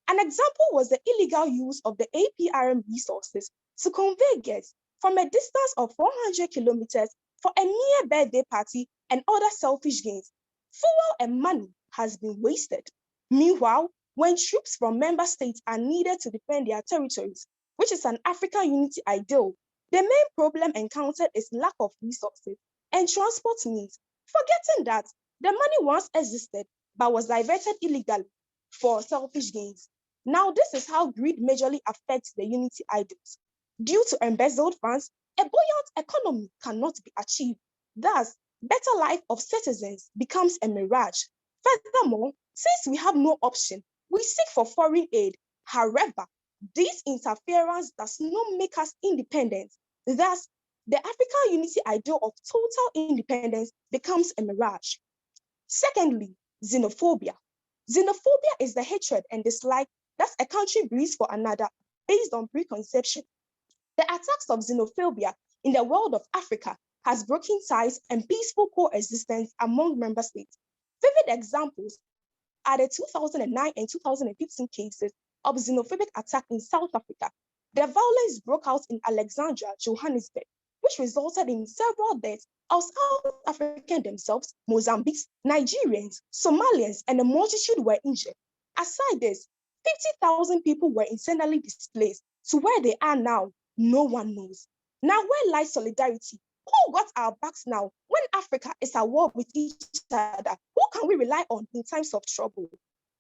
An example was the illegal use of the APRM resources to convey guests from a distance of 400 kilometers for a mere birthday party and other selfish gains. Fuel and money has been wasted. Meanwhile, when troops from member states are needed to defend their territories, which is an African unity ideal, the main problem encountered is lack of resources and transport means, forgetting that the money once existed but was diverted illegally for selfish gains. Now, this is how greed majorly affects the unity ideals. Due to embezzled funds, a buoyant economy cannot be achieved. Thus, better life of citizens becomes a mirage. Furthermore, since we have no option, we seek for foreign aid. However, this interference does not make us independent. Thus, the African unity ideal of total independence becomes a mirage. Secondly, xenophobia. Xenophobia is the hatred and dislike that a country breeds for another based on preconception. The attacks of xenophobia in the world of Africa has broken ties and peaceful coexistence among member states. Vivid examples are the 2009 and 2015 cases of xenophobic attack in South Africa. The violence broke out in Alexandria, Johannesburg, which resulted in several deaths of South Africans themselves, Mozambiques, Nigerians, Somalians, and a multitude were injured. Aside this, 50,000 people were internally displaced. To where they are now, no one knows. Now, where lies solidarity? Who got our backs now when Africa is at war with each other? Who can we rely on in times of trouble?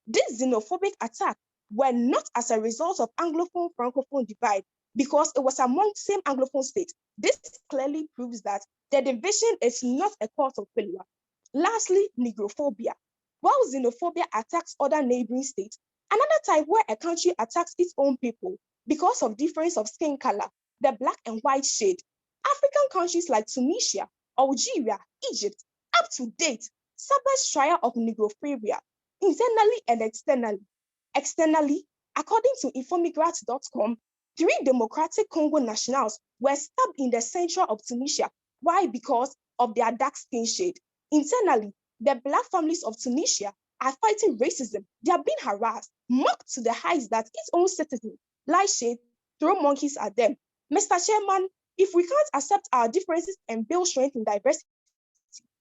These xenophobic attacks were not as a result of Anglophone Francophone divide because it was among same Anglophone states. This clearly proves that the division is not a cause of failure. Lastly, Negrophobia. While xenophobia attacks other neighboring states, another type where a country attacks its own people because of difference of skin color, the black and white shade. African countries like Tunisia, Algeria, Egypt, up to date, suffer trial of negrophobia, internally and externally. Externally, according to Informigrat.com, 3 Democratic Congo nationals were stabbed in the center of Tunisia. Why? Because of their dark skin shade. Internally, the black families of Tunisia are fighting racism. They are being harassed, mocked to the heights that its own citizens, light shade, throw monkeys at them. Mr. Chairman, if we can't accept our differences and build strength in diversity,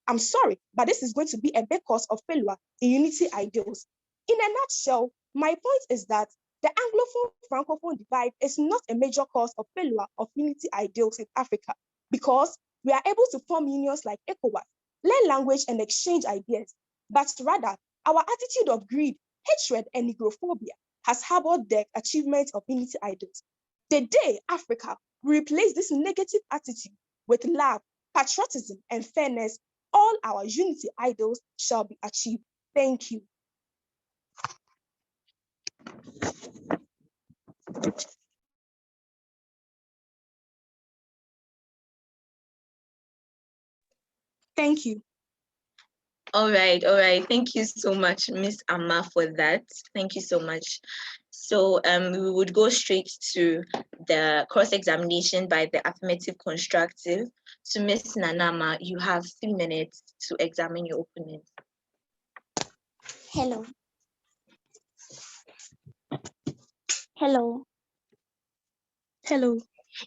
I'm sorry, but this is going to be a big cause of failure in unity ideals. In a nutshell, my point is that the Anglophone-Francophone divide is not a major cause of failure of unity ideals in Africa because we are able to form unions like ECOWAS, learn language and exchange ideas, but rather our attitude of greed, hatred, and negrophobia has harbored the achievement of unity ideals. The day Africa replace this negative attitude with love, patriotism, and fairness, all our unity ideals shall be achieved. Thank you. Thank you. All right. Thank you so much, Miss Ama, for that. Thank you so much. So we would go straight to the cross-examination by the affirmative constructive. So Miss Nanama, you have 3 minutes to examine your opponent. Hello. Hello. Hello.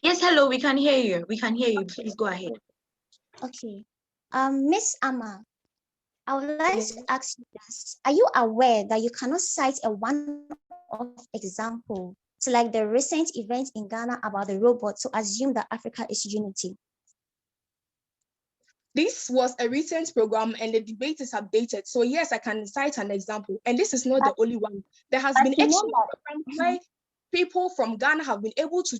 Yes, hello, we can hear you. We can hear you. Please go ahead. Okay. Miss Ama, I would like to ask you this. Are you aware that you cannot cite a one-off example to like the recent event in Ghana about the robot to assume that Africa is unity? This was a recent program and the debate is updated. So yes, I can cite an example. And this is not the only one. There has been exchange programs where people from Ghana have been able to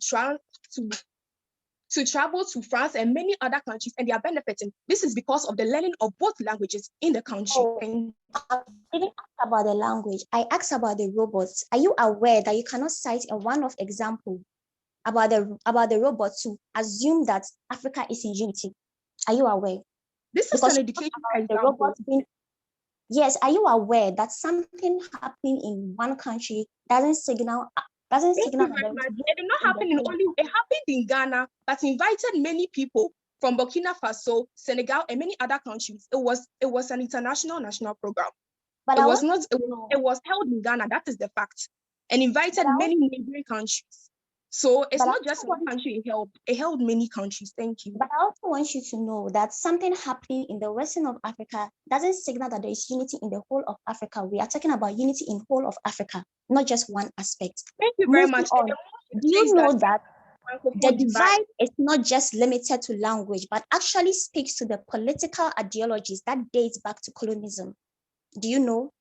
to travel to France and many other countries, and they are benefiting. This is because of the learning of both languages in the country. Oh, I didn't ask about the language. I asked about the robots. Are you aware that you cannot cite a one-off example about the robot to assume that Africa is in unity? Are you aware? This is an education The example. robots being, yes, are you aware that something happening in one country doesn't signal Thank that you very there is much. unity It did not in happen the in whole? only, it happened in Ghana, but invited many people from Burkina Faso, Senegal, and many other countries. It was an international national program. But It I was want not, to know. it was held in Ghana, that is the fact, and invited But I many neighboring countries. So it's But I not just also one want country it held many countries. Thank you. But I also want you to know that something happening in the western of Africa doesn't signal that there is unity in the whole of Africa. We are talking about unity in whole of Africa, not just one aspect. Thank you very Moving much. on, do you Says know that that the Francophone divide is not just limited to language, but actually speaks to the political ideologies that dates back to colonialism? Do you know?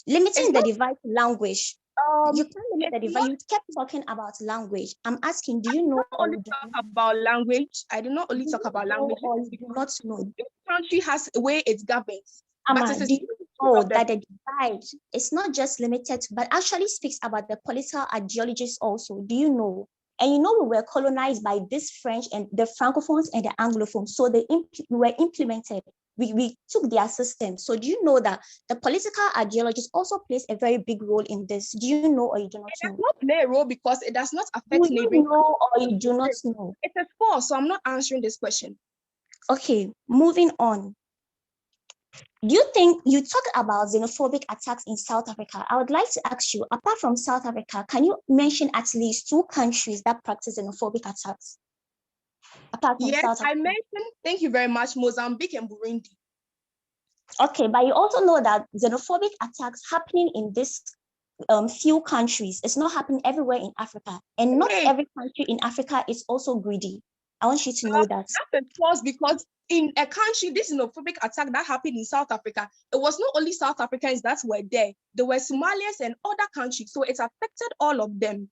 Limiting It's the not, divide to language. You can't limit the it's divide. not, You kept talking about language. I'm asking, do I you did know not or only you do talk not? about language. I did not only Do talk you about know language. or This is you do because not know? each country has a way it governs. But Ama, it is do you two know of them. that the divide is not just limited to, but actually speaks about the political ideologies also? Do you know? And you know, we were colonized by this French and the Francophones and the Anglophones. So we were implemented. We took their system. So do you know that the political ideologies also plays a very big role in this? Do you know or you do not It does know? not play a role because it does not Do affect you neighboring know or you countries. do not know? It's a false, so I'm not answering this question. Okay, moving on. Do you think you talk about xenophobic attacks in South Africa? I would like to ask you, apart from South Africa, can you mention at least 2 countries that practice xenophobic attacks? Apart from Yes, South I Africa. mentioned, thank you very much, Mozambique and Burundi. Okay, but you also know that xenophobic attacks happening in this few countries. It's not happening everywhere in Africa. And not Hey, every country in Africa is also greedy. I want you to know that. that's a false because in a country, this xenophobic attack that happened in South Africa, it was not only South Africans that were there. There were Somalians and other countries, so it affected all of them.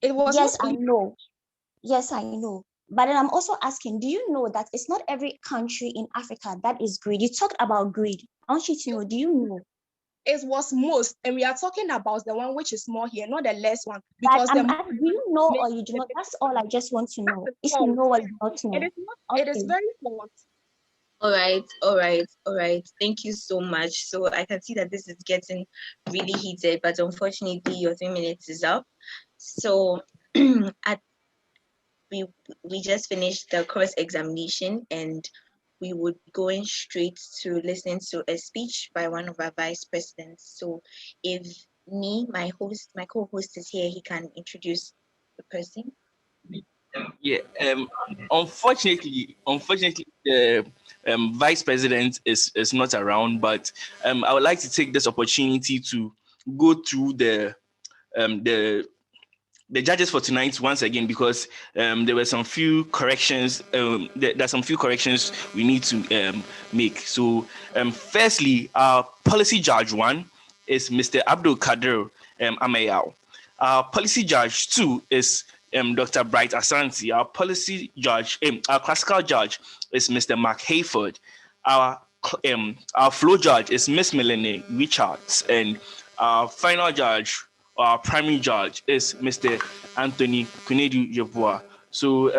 It was Yes, not I only. know. Yes, I know. But then I'm also asking, do you know that it's not every country in Africa that is greed? You talked about greed. I want you to know, do you know? It was most, and we are talking about the one which is more here, not the less one, But because I'm asking, do you know or you do not? That's all I just want to know. If you false. know or you do not know. It is not. It is Okay. very false. All right, all right, all right. Thank you so much. So I can see that this is getting really heated, but unfortunately your 3 minutes is up. So we just finished the course examination and we would be going straight to listening to a speech by one of our vice presidents. So if my co-host is here, he can introduce the person. Yeah. Unfortunately, the vice president is not around. But I would like to take this opportunity to go through um, the the judges for tonight once again, because there were some few corrections. There's some few corrections we need to make. So, firstly, our policy judge 1 is Mr. Abdul Kadir Amayao. Our policy judge 2 is Dr. Bright Asante. Our classical judge is Mr. Mark Hayford. Our flow judge is Miss Melanie Richards, and our final judge, our primary judge, is Mr. Anthony Kunedu Yeboah. So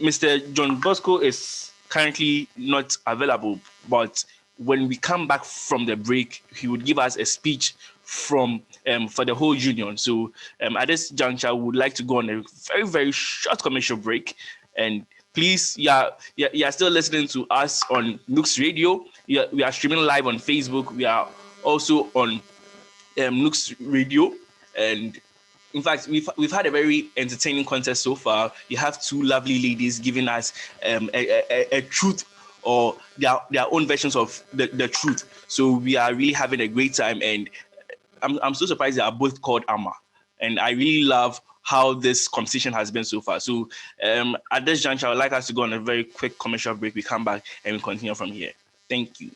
Mr. John Bosco is currently not available, but when we come back from the break, he would give us a speech from for the whole union. So at this juncture, I would like to go on a very, very short commercial break. And please, you are still listening to us on Nooks Radio. We are streaming live on Facebook. We are also on Nooks Radio, and in fact, we've had a very entertaining contest so far. You have 2 lovely ladies giving us a truth or their own versions of the truth. So we are really having a great time, and I'm so surprised they are both called Ama, and I really love how this competition has been so far. So at this juncture, I would like us to go on a very quick commercial break. We come back and we continue from here. Thank you.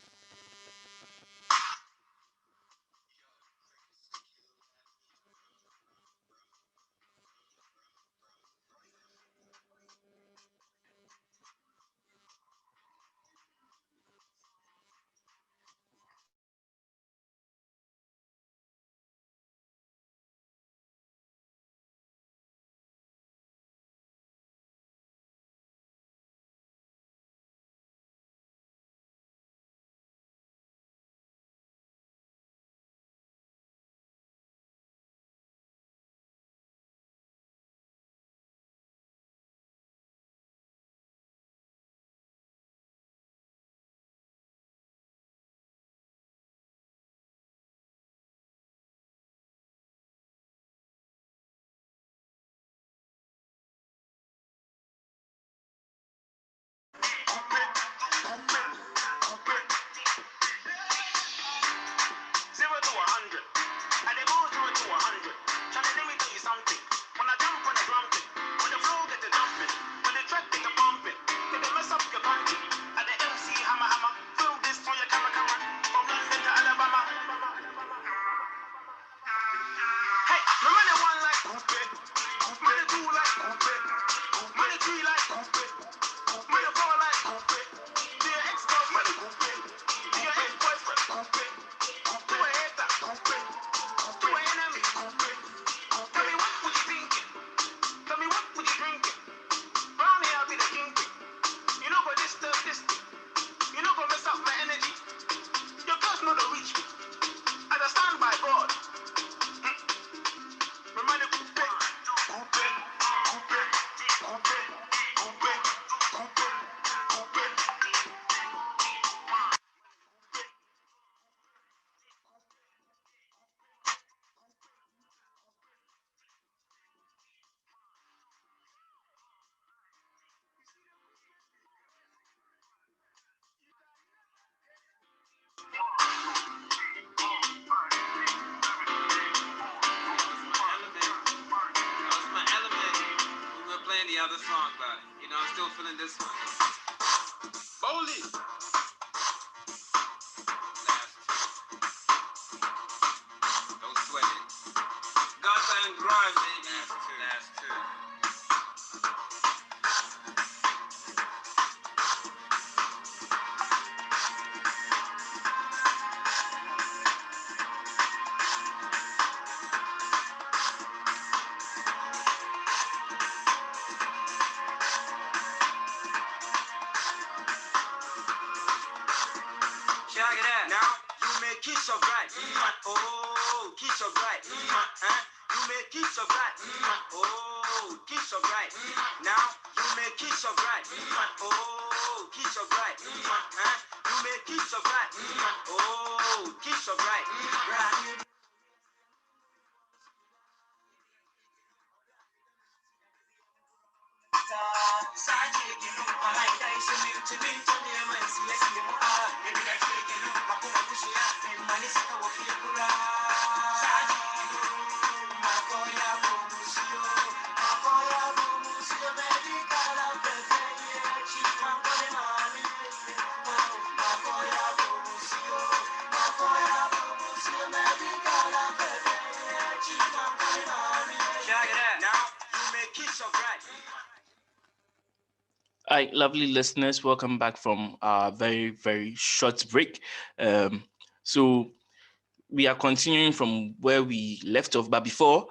feeling this one. Bowley. Don't sweat it. Gutter and grind, baby. That's two. Check it out. Now you may kiss your bright. Oh, kiss your bright. Huh? You may kiss your bright. Oh, kiss your bright. Now you may kiss your bright. Oh, kiss your bright. Huh? You may kiss your bright. Oh, kiss your bright. Right. Hi, lovely listeners. Welcome back from our very, very short break. So we are continuing from where we left off, but before,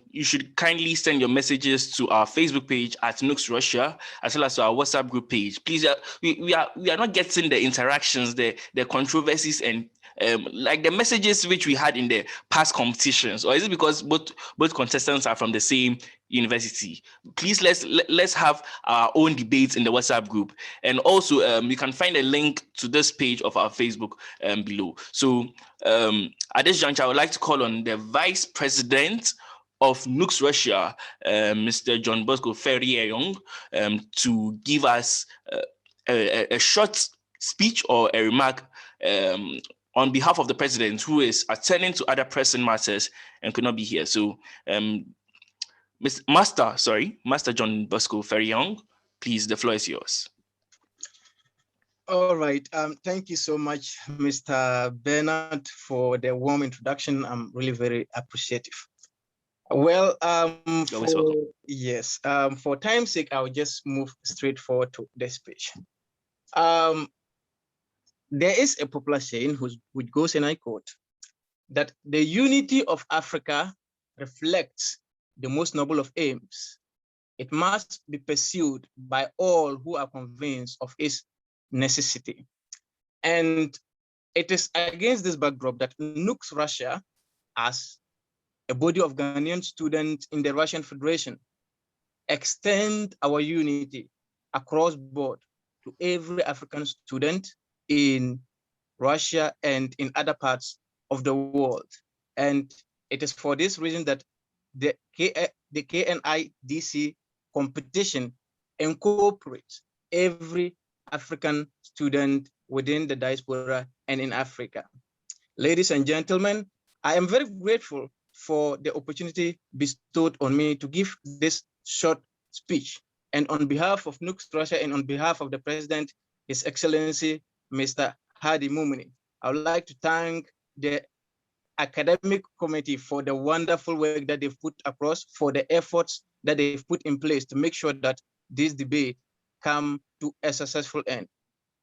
you should kindly send your messages to our Facebook page at Nooks Russia, as well as to our WhatsApp group page. Please, we are not getting the interactions, the controversies, and like the messages which we had in the past competitions. Or is it because both contestants are from the same university? Please let's have our own debates in the WhatsApp group, and also you can find a link to this page of our Facebook below. So at this juncture, I would like to call on the Vice President of Nooks Russia, Mr. John Bosco Ferrier-Young, to give us a short speech or a remark on behalf of the president, who is attending to other pressing matters and could not be here. So, Master John Bosco Ferrier-Young, please, the floor is yours. All right. Thank you so much, Mr. Bernard, for the warm introduction. I'm really very appreciative. Well, for time's sake, I'll just move straight forward to the speech. There is a popular saying which goes, and I quote, that the unity of Africa reflects the most noble of aims. It must be pursued by all who are convinced of its necessity. And it is against this backdrop that Nooks Russia, as a body of Ghanaian students in the Russian Federation, extend our unity across board to every African student in Russia and in other parts of the world. And it is for this reason that the KNIDC competition incorporates every African student within the diaspora and in Africa. Ladies and gentlemen, I am very grateful for the opportunity bestowed on me to give this short speech. And on behalf of Nooks Russia and on behalf of the President, His Excellency, Mr. Hadi Mumini, I would like to thank the academic committee for the wonderful work that they've put across, for the efforts that they've put in place to make sure that this debate come to a successful end.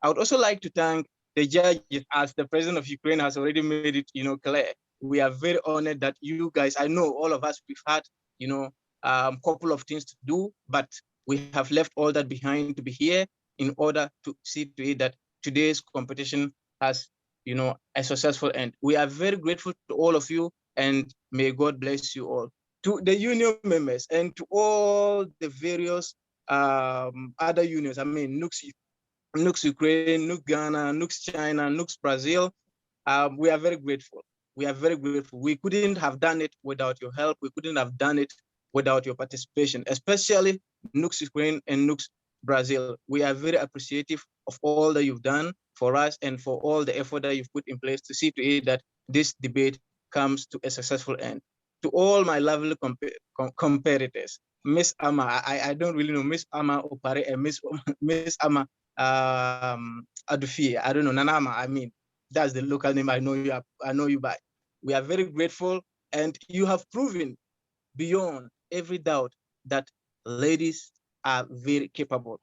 I would also like to thank the judges, as the President of Ukraine has already made it, clear. We are very honored that you guys, I know all of us, we've had, couple of things to do, but we have left all that behind to be here in order to see to it that today's competition has, a successful end. We are very grateful to all of you, and may God bless you all. To the union members and to all the various other unions, I mean, Nooks Ukraine, Nooks Ghana, Nooks China, Nooks Brazil, we are very grateful. We are very grateful. We couldn't have done it without your help. We couldn't have done it without your participation, especially Nooks Ukraine and Nooks Brazil. We are very appreciative of all that you've done for us and for all the effort that you've put in place to see to it that this debate comes to a successful end. To all my lovely competitors, Miss Ama. I don't really know Miss Ama Opare and Miss Ama Dufie. I don't know Nana Ama. I mean, that's the local name I know you. I know you by. We are very grateful, and you have proven beyond every doubt that ladies are very capable.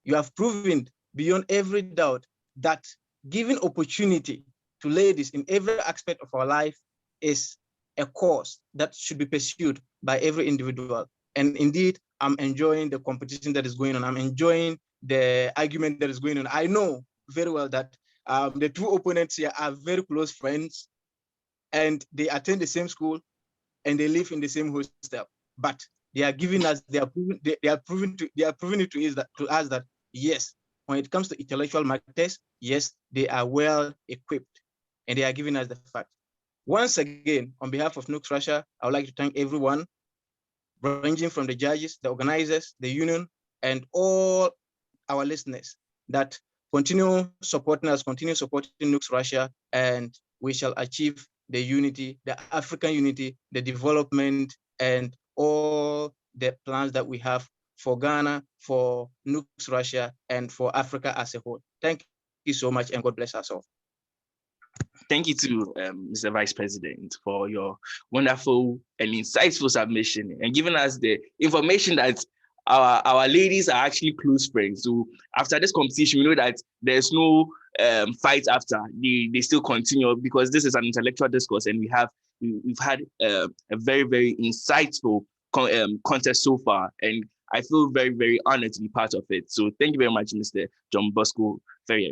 You have proven beyond every doubt that giving opportunity to ladies in every aspect of our life is a cause that should be pursued by every individual. And indeed, I'm enjoying the competition that is going on. I'm enjoying the argument that is going on. I know very well that the two opponents here are very close friends, and they attend the same school, and they live in the same hostel. But they are giving us, they are proving it to us that yes, when it comes to intellectual matters, yes, they are well equipped, and they are giving us the fact. Once again, on behalf of Knidc Russia, I would like to thank everyone, ranging from the judges, the organizers, the union, and all our listeners that continue supporting us, continue supporting Knidc Russia, and we shall achieve the unity, the African unity, the development, and all the plans that we have for Ghana, for Knidc Russia, and for Africa as a whole. Thank you so much, and God bless us all. Thank you to Mr. Vice President for your wonderful and insightful submission and giving us the information that our ladies are actually close friends. So after this competition, we know that there's no fight after. They still continue because this is an intellectual discourse, and we've had a very, very insightful contest so far, and I feel very, very honored to be part of it. So thank you very much, Mr. John Bosco Ferrier,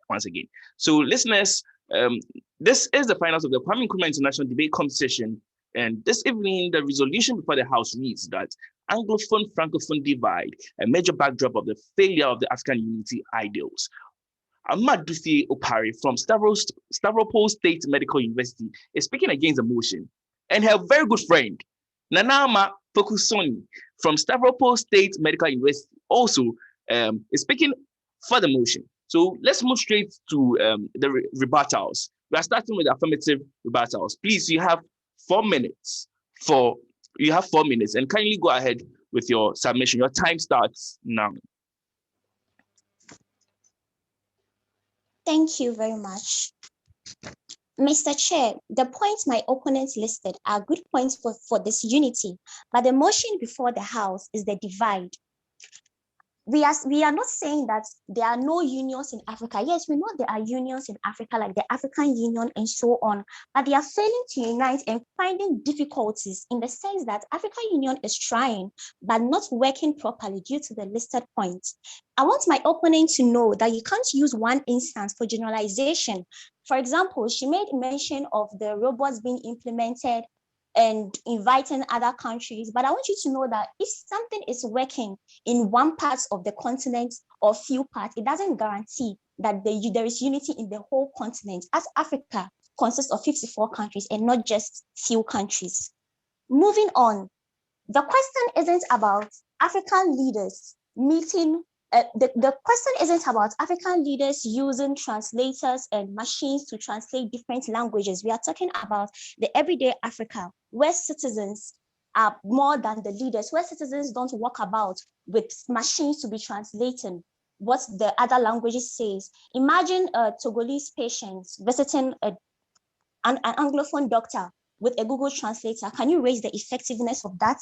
once again. So listeners, this is the finals of the Kwame Nkrumah International Debate Competition, and this evening the resolution before the House reads that Anglophone Francophone divide, a major backdrop of the failure of the African unity ideals. Ama Opare from Stavropol State Medical University is speaking against the motion, and her very good friend Ama Pokoo-Sonny from Stavropol State Medical University also is speaking for the motion. So let's move straight to the rebuttals. We are starting with affirmative rebuttals. Please, you have 4 minutes and kindly go ahead with your submission. Your time starts now. Thank you very much. Mr. Chair, the points my opponents listed are good points for this unity, but the motion before the House is the divide. We are not saying that there are no unions in Africa. Yes, we know there are unions in Africa, like the African Union and so on, but they are failing to unite and finding difficulties in the sense that African Union is trying, but not working properly due to the listed points. I want my opponent to know that you can't use one instance for generalization. For example, she made mention of the robots being implemented and inviting other countries. But I want you to know that if something is working in one part of the continent or few parts, it doesn't guarantee that there is unity in the whole continent, as Africa consists of 54 countries and not just few countries. Moving on, the question isn't about African leaders meeting. The question isn't about African leaders using translators and machines to translate different languages. We are talking about the everyday Africa, where citizens are more than the leaders, where citizens don't walk about with machines to be translating what the other languages says. Imagine a Togolese patient visiting an Anglophone doctor with a Google translator. Can you raise the effectiveness of that?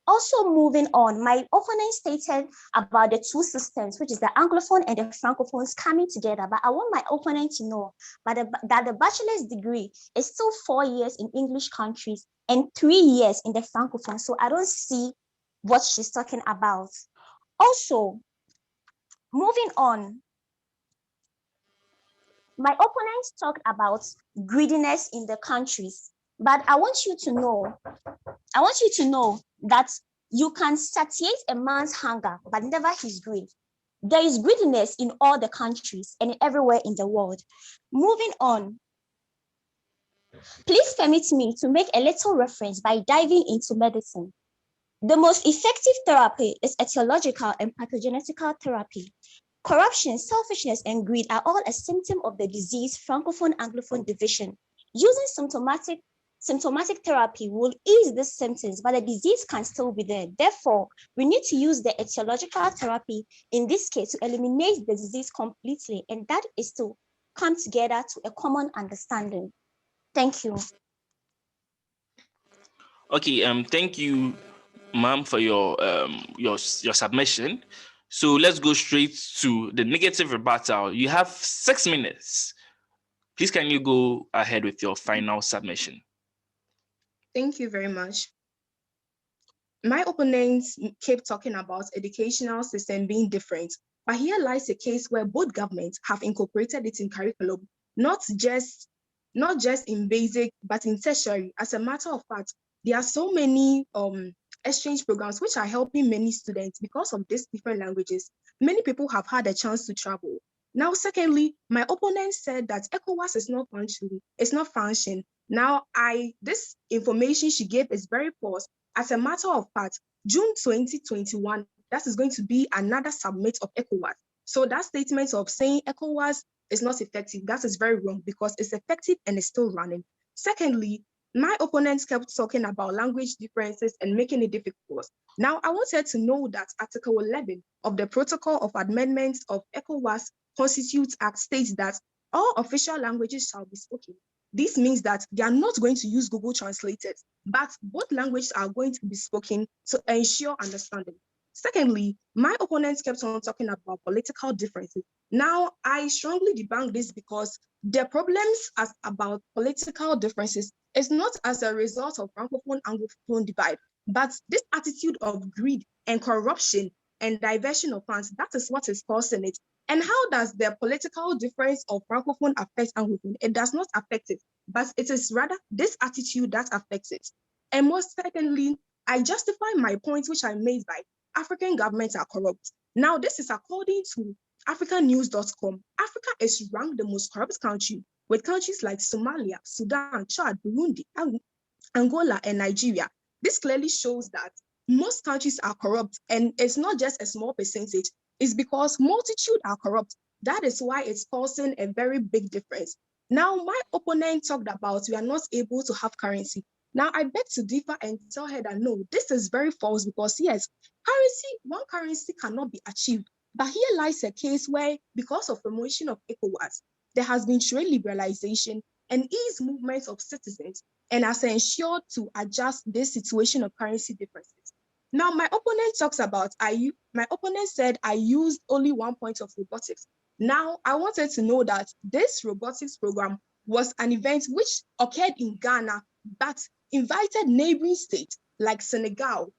Also moving on, my opponent stated about the two systems, which is the Anglophone and the Francophones coming together. But I want my opponent to know that the bachelor's degree is still 4 years in English countries and 3 years in the Francophone. So I don't see what she's talking about. Also, moving on, my opponents talked about greediness in the countries. But I want you to know that you can satiate a man's hunger, but never his greed. There is greediness in all the countries and everywhere in the world. Moving on, please permit me to make a little reference by diving into medicine. The most effective therapy is etiological and pathogenetical therapy. Corruption, selfishness, and greed are all a symptom of the disease Francophone-Anglophone division. Using symptomatic Symptomatic therapy will ease these symptoms, but the disease can still be there. Therefore, we need to use the etiological therapy in this case to eliminate the disease completely, and that is to come together to a common understanding. Thank you. Okay, thank you, ma'am, for your submission. So let's go straight to the negative rebuttal. You have 6 minutes. Please, can you go ahead with your final submission? Thank you very much. My opponents kept talking about educational system being different, but here lies a case where both governments have incorporated it in curriculum, not just in basic, but in tertiary. As a matter of fact, there are so many exchange programs which are helping many students because of these different languages. Many people have had a chance to travel. Now, secondly, my opponent said that ECOWAS is not functioning. Now, this information she gave is very false. As a matter of fact, June 2021, that is going to be another summit of ECOWAS. So that statement of saying ECOWAS is not effective, that is very wrong because it's effective and it's still running. Secondly, my opponents kept talking about language differences and making it difficult. Now, I wanted to know that Article 11 of the Protocol of Amendments of ECOWAS Constitutes Act states that all official languages shall be spoken. This means that they are not going to use Google Translators, but both languages are going to be spoken to ensure understanding. Secondly, my opponents kept on talking about political differences. Now, I strongly debunk this because the problems about political differences is not as a result of Francophone-Anglophone divide, but this attitude of greed and corruption and diversion of funds, that is what is causing it. And how does the political difference of Francophone affect Anglophone? It does not affect it, but it is rather this attitude that affects it. And most secondly, I justify my point, which I made by African governments are corrupt. Now, this is according to africanews.com. Africa is ranked the most corrupt country, with countries like Somalia, Sudan, Chad, Burundi, Angola, and Nigeria. This clearly shows that most countries are corrupt, and it's not just a small percentage. It's because multitude are corrupt. That is why it's causing a very big difference. Now, my opponent talked about we are not able to have currency. Now, I beg to differ and tell her that no, this is very false because yes, one currency cannot be achieved. But here lies a case where, because of promotion of ECOWAS, there has been trade liberalization and ease movements of citizens, and has ensured to adjust this situation of currency differences. Now, my opponent talks about, my opponent said I used only one point of robotics. Now, I wanted to know that this robotics program was an event which occurred in Ghana, but invited neighboring states like Senegal,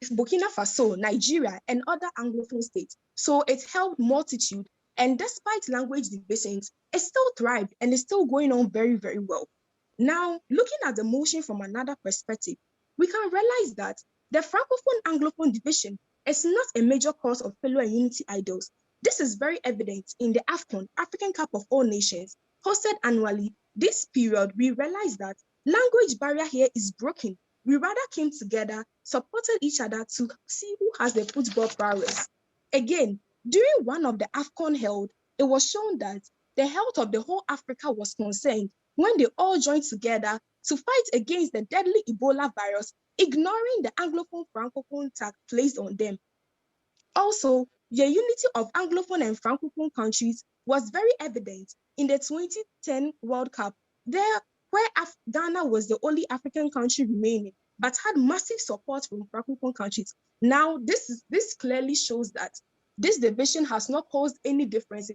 Burkina Faso, Nigeria, and other Anglophone states. So it helped multitude, and despite language divisions, it still thrived and is still going on very, very well. Now, looking at the motion from another perspective, we can realize that the Francophone-Anglophone division is not a major cause of failure and unity ideals. This is very evident in the AFCON, African Cup of All Nations, hosted annually. This period, we realized that language barrier here is broken. We rather came together, supported each other to see who has the football prowess. Again, during one of the AFCON held, it was shown that the health of the whole Africa was concerned when they all joined together to fight against the deadly Ebola virus, ignoring the Anglophone Francophone tag placed on them. Also, the unity of Anglophone and Francophone countries was very evident in the 2010 World Cup, there where Ghana was the only African country remaining, but had massive support from Francophone countries. Now, this clearly shows that this division has not caused any difference.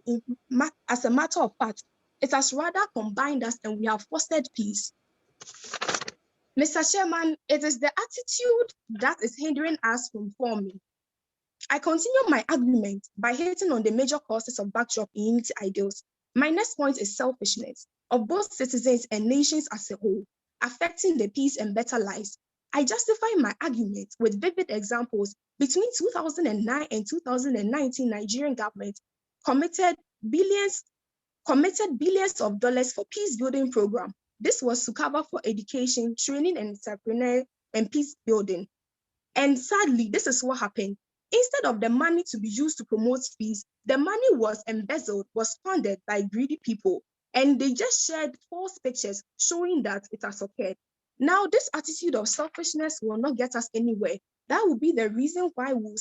As a matter of fact, it has rather combined us and we have fostered peace. Mr. Chairman, it is the attitude that is hindering us from forming. I continue my argument by hitting on the major causes of backdrop in unity ideals. My next point is selfishness of both citizens and nations as a whole, affecting the peace and better lives. I justify my argument with vivid examples. Between 2009 and 2019, Nigerian government committed billions of dollars for peace building program. This was to cover for education, training, and entrepreneur and peace building. And sadly, this is what happened. Instead of the money to be used to promote peace, the money was embezzled, was funded by greedy people, and they just shared false pictures showing that it has occurred. Now, this attitude of selfishness will not get us anywhere. That will be the reason why we will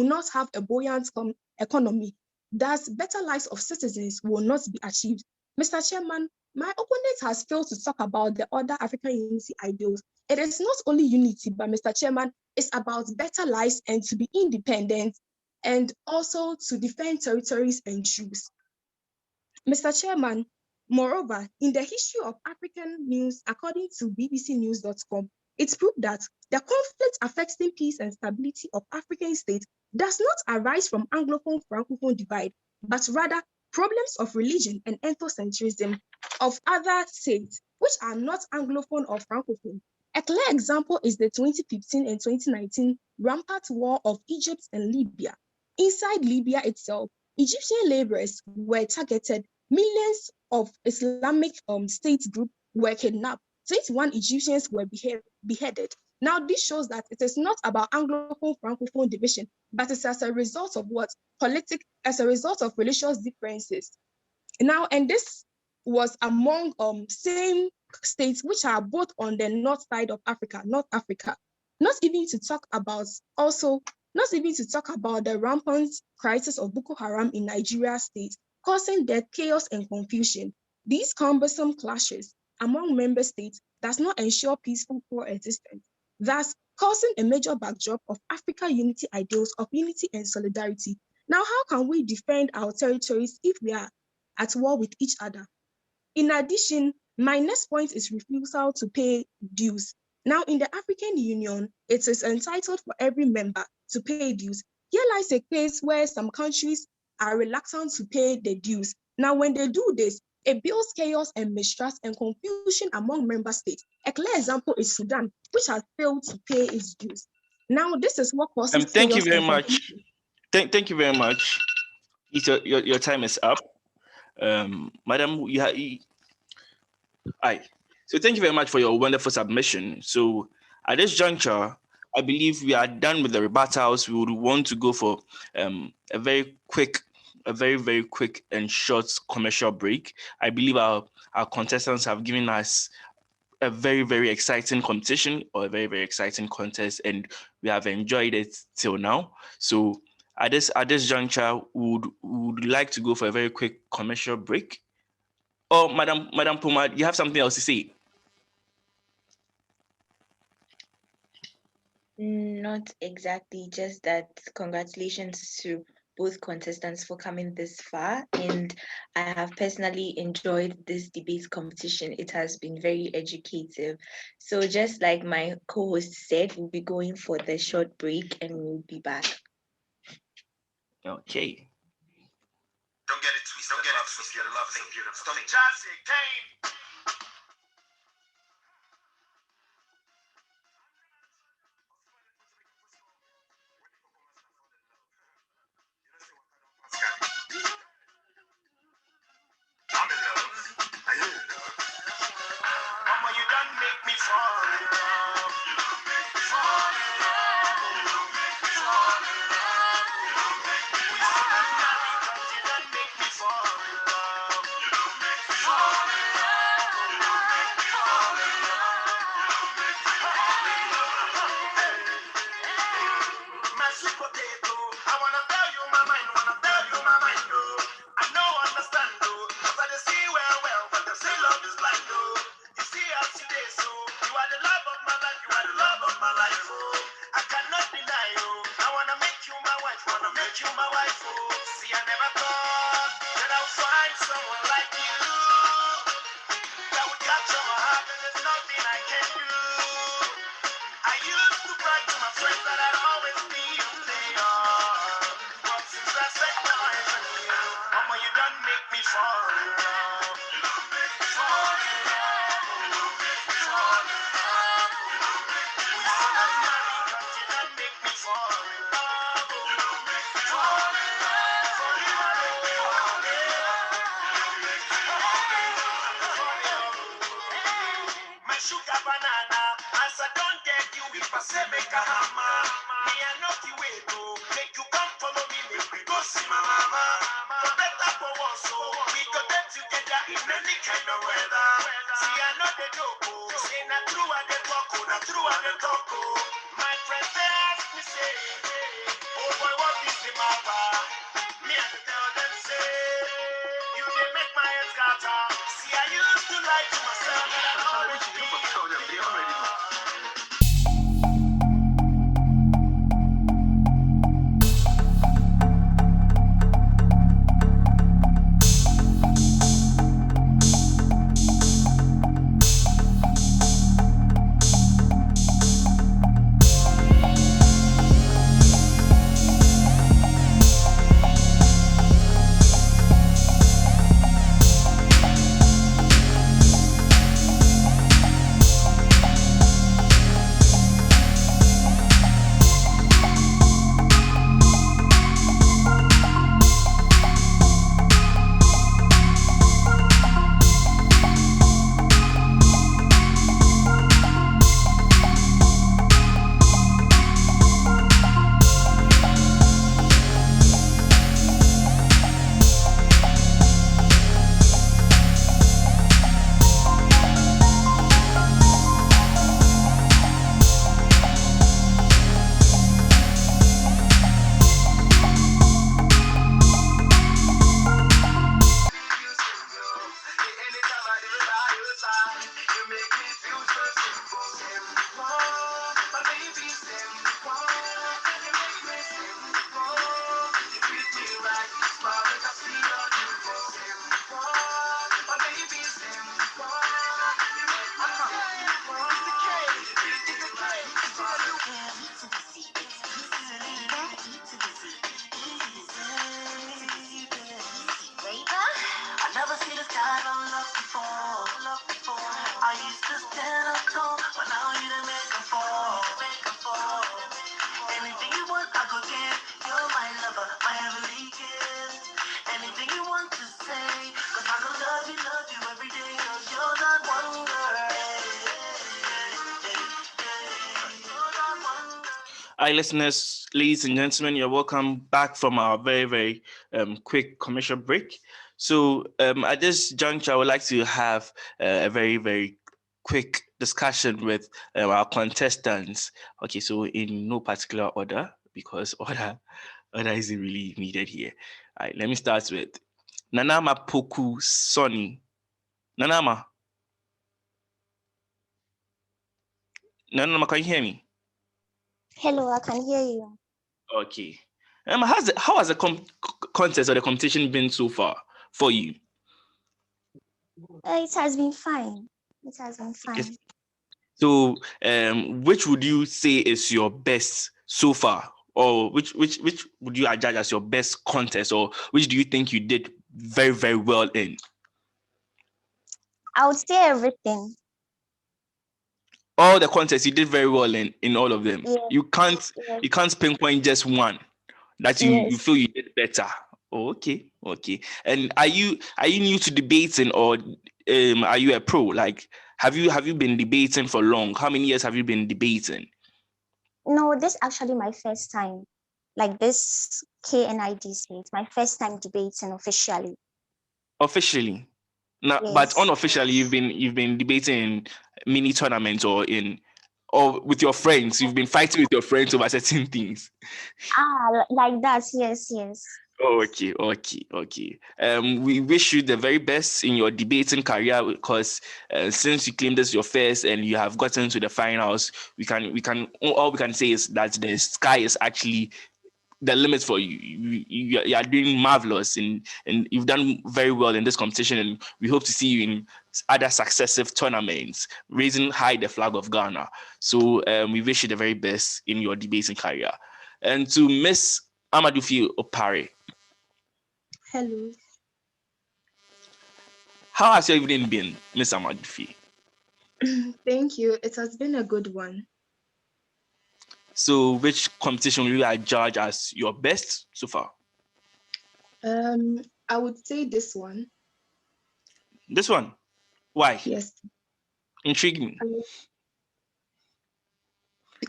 not have a buoyant economy. Thus, better lives of citizens will not be achieved. Mr. Chairman, my opponent has failed to talk about the other African unity ideals. It is not only unity, but Mr. Chairman, it's about better lives and to be independent and also to defend territories and truths. Mr. Chairman, moreover, in the history of African news, according to bbcnews.com, it's proved that the conflict affecting peace and stability of African states does not arise from Anglophone Francophone divide, but rather problems of religion and ethnocentrism of other states which are not Anglophone or Francophone. A clear example is the 2015 and 2019 rampant war of Egypt and Libya. Inside Libya itself, Egyptian laborers were targeted. Millions of Islamic State groups were kidnapped. 21 Egyptians were beheaded. Now, this shows that it is not about Anglophone Francophone division, but it's as a result of as a result of religious differences. Now, and this was among same states which are both on the north side of Africa, North Africa. Not even to talk about the rampant crisis of Boko Haram in Nigeria state, causing death, chaos, and confusion. These cumbersome clashes among member states does not ensure peaceful coexistence, thus causing a major backdrop of Africa unity ideals of unity and solidarity. Now, how can we defend our territories if we are at war with each other? In addition, my next point is refusal to pay dues. Now, in the African Union, it is entitled for every member to pay dues. Here lies a case where some countries are reluctant to pay the dues. Now, when they do this, it builds chaos and mistrust and confusion among member states. A clear example is Sudan, which has failed to pay its dues. Now, this is what causes thank you chaos very and much. confusion. Thank you very much. Your time is up. Madam, Aye. So thank you very much for your wonderful submission. So at this juncture, I believe we are done with the rebuttals. We would want to go for a very, very quick and short commercial break. I believe our contestants have given us a very, very exciting competition or a very, very exciting contest, and we have enjoyed it till now. So at this juncture, we would like to go for a very quick commercial break. Oh, Madam Puma, you have something else to say? Not exactly, just that congratulations to both contestants for coming this far. And I have personally enjoyed this debate competition. It has been very educative. So just like my co-host said, we'll be going for the short break and we'll be back. Okay. Don't get it twisted. Love is a beautiful thing. Just came. I'm in love. Are you in love? Mama, you done make me fall in love. You done make me fall in love. You done make me fall in love. We still not married, but you done make me fall in love. You done make me fall in love. You done make me fall in love. You done make me fall in love. My sweet potato, I wanna tell you my mind, oh. I know understand, oh. Cause I just see well, but they say love is blind, oh. You see us today, so you are the love of my life, oh. I cannot deny, oh. I wanna make you my wife, oh. See, I never thought that I'll find someone like you that would capture my heart, and there's nothing I can do. I used to brag to my friends that I'd always be a player, but since I set my eyes on you, mama, you done make me fall in love. You done make me fall in love. You done make me fall in love. We still not married, but you done make me fall in love. You done make me fall in love. For you, I make me fall in love. You done make me fall in love. My sugar banana, as I don't get you, if I say make a hammer, me I know you way to make you come follow me, make we go see my mama. For better for worse, so we go get together in any kind of weather. See, I know the joke. Say, not true at the talk, not true at the talk. My friends, they ask me, say, oh boy, what is the matter? Me, I tell them, say, you did make my head scatter. See, I used to lie to myself, but I always be. Hi, listeners, ladies and gentlemen, you're welcome back from our very, very quick commercial break. So at this juncture, I would like to have a very, very quick discussion with our contestants. Okay, so in no particular order, because order isn't really needed here. All right, let me start with Ama Pokoo-Sonny. Ama, can you hear me? Hello, I can hear you. Okay. How has the contest or the competition been so far for you? It has been fine. It has been fine. Okay. So, which would you say is your best so far, or which would you judge as your best contest, or which do you think you did very, very well in? I would say everything. All the contests you did very well in all of them. Yes. You can't pinpoint just one that you feel you did better. Oh, okay. And are you new to debating, or are you a pro? Like, have you been debating for long? How many years have you been debating? No, this is actually my first time. Like this KNIDC, it's my first time debating officially. Officially, now, Yes. But unofficially, you've been debating in mini tournaments or with your friends. You've been fighting with your friends over certain things. Like that. Yes. Oh, okay. We wish you the very best in your debating career, because since you claimed this your first and you have gotten to the finals, all we can say is that the sky is actually the limit for you. You are doing marvelous, and you've done very well in this competition, and we hope to see you in other successive tournaments, raising high the flag of Ghana. So we wish you the very best in your debating career. And to Miss Ama Opare. Hello. How has your evening been, Miss Ama? Thank you. It has been a good one. So which competition will you judge as your best so far? I would say this one. This one? Why? Yes. Intrigue me.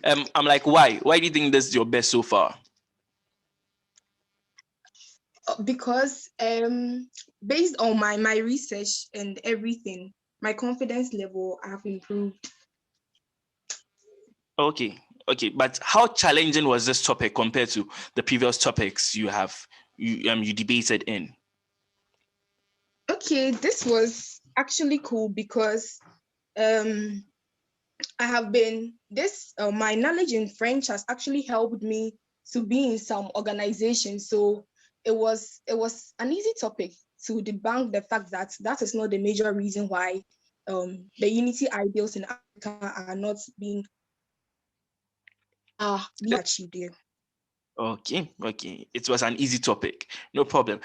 I'm like, why? Why do you think this is your best so far? Because based on my research and everything, my confidence level have improved. Okay, okay. But how challenging was this topic compared to the previous topics you debated in? Okay, this was actually cool because I have been my knowledge in French has actually helped me to be in some organizations. So it was an easy topic to debunk the fact that that is not the major reason why the unity ideals in Africa are not being achieved here. Okay, okay. It was an easy topic, no problem.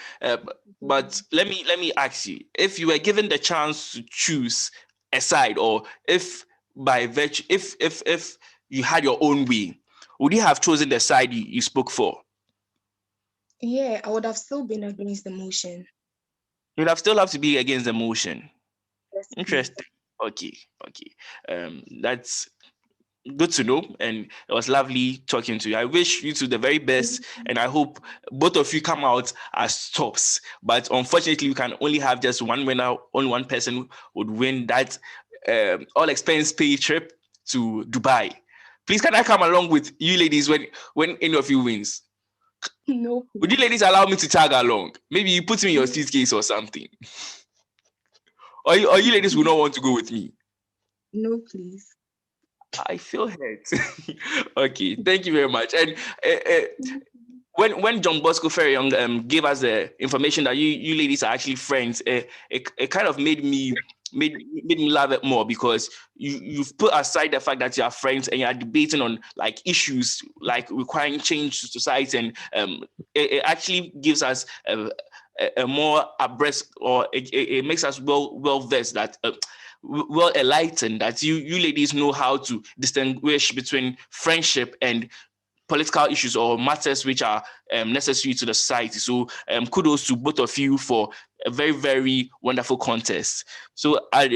But let me ask you: if you were given the chance to choose a side, or if by virtue, if you had your own way, would you have chosen the side you spoke for? Yeah, I would have still been against the motion. You'd have still have to be against the motion. Yes, please. Interesting. Okay, okay. That's good to know, and it was lovely talking to you. I wish you to the very best, and I hope both of you come out as tops. But unfortunately, we can only have just one winner. Only one person would win that all expense paid trip to Dubai. Please, can I come along with you ladies when any of you wins? No. Would you ladies allow me to tag along? Maybe you put me in your suitcase or something. Or you ladies will not want to go with me? No, please. I feel hurt. Okay, thank you very much. And when John Bosco Ferryong gave us the information that you ladies are actually friends, it kind of made me love it more, because you've put aside the fact that you are friends and you are debating on like issues like requiring change to society, and it actually gives us a more abreast, or it makes us well versed, that well enlightened, that you ladies know how to distinguish between friendship and political issues or matters which are necessary to the society. So kudos to both of you for a very, very wonderful contest. So at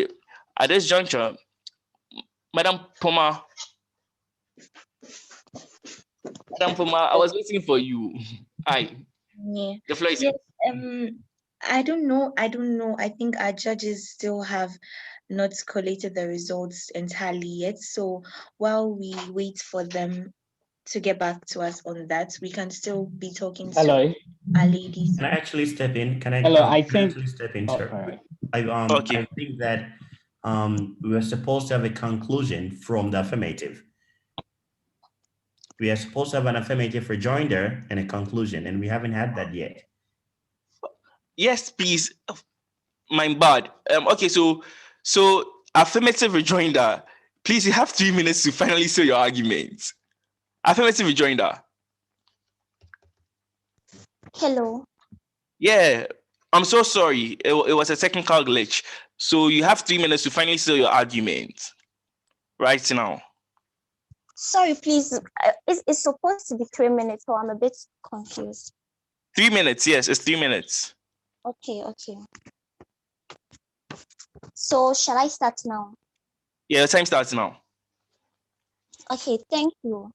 this juncture, Madam Poma, I was waiting for you. Hi. Yeah. The floor is Yes. I don't know. I think our judges still have not collated the results entirely yet. So while we wait for them to get back to us on that, we can still be talking Hello. to our ladies. Can I actually step in? Can I? Hello, I Can I think. actually step in, Oh, sir? all right. Okay. I think that we were supposed to have a conclusion from the affirmative. We are supposed to have an affirmative rejoinder and a conclusion, and we haven't had that yet. Yes, please. My bad. Okay, so affirmative rejoinder. Please, you have 3 minutes to finally say your argument. Affirmative rejoinder. Hello. Yeah, I'm so sorry. It was a technical glitch. So you have 3 minutes to finally say your argument right now. Sorry, please. It's supposed to be 3 minutes, so I'm a bit confused. 3 minutes. Yes, it's 3 minutes. Okay. So shall I start now? Yeah, the time starts now. Okay, thank you.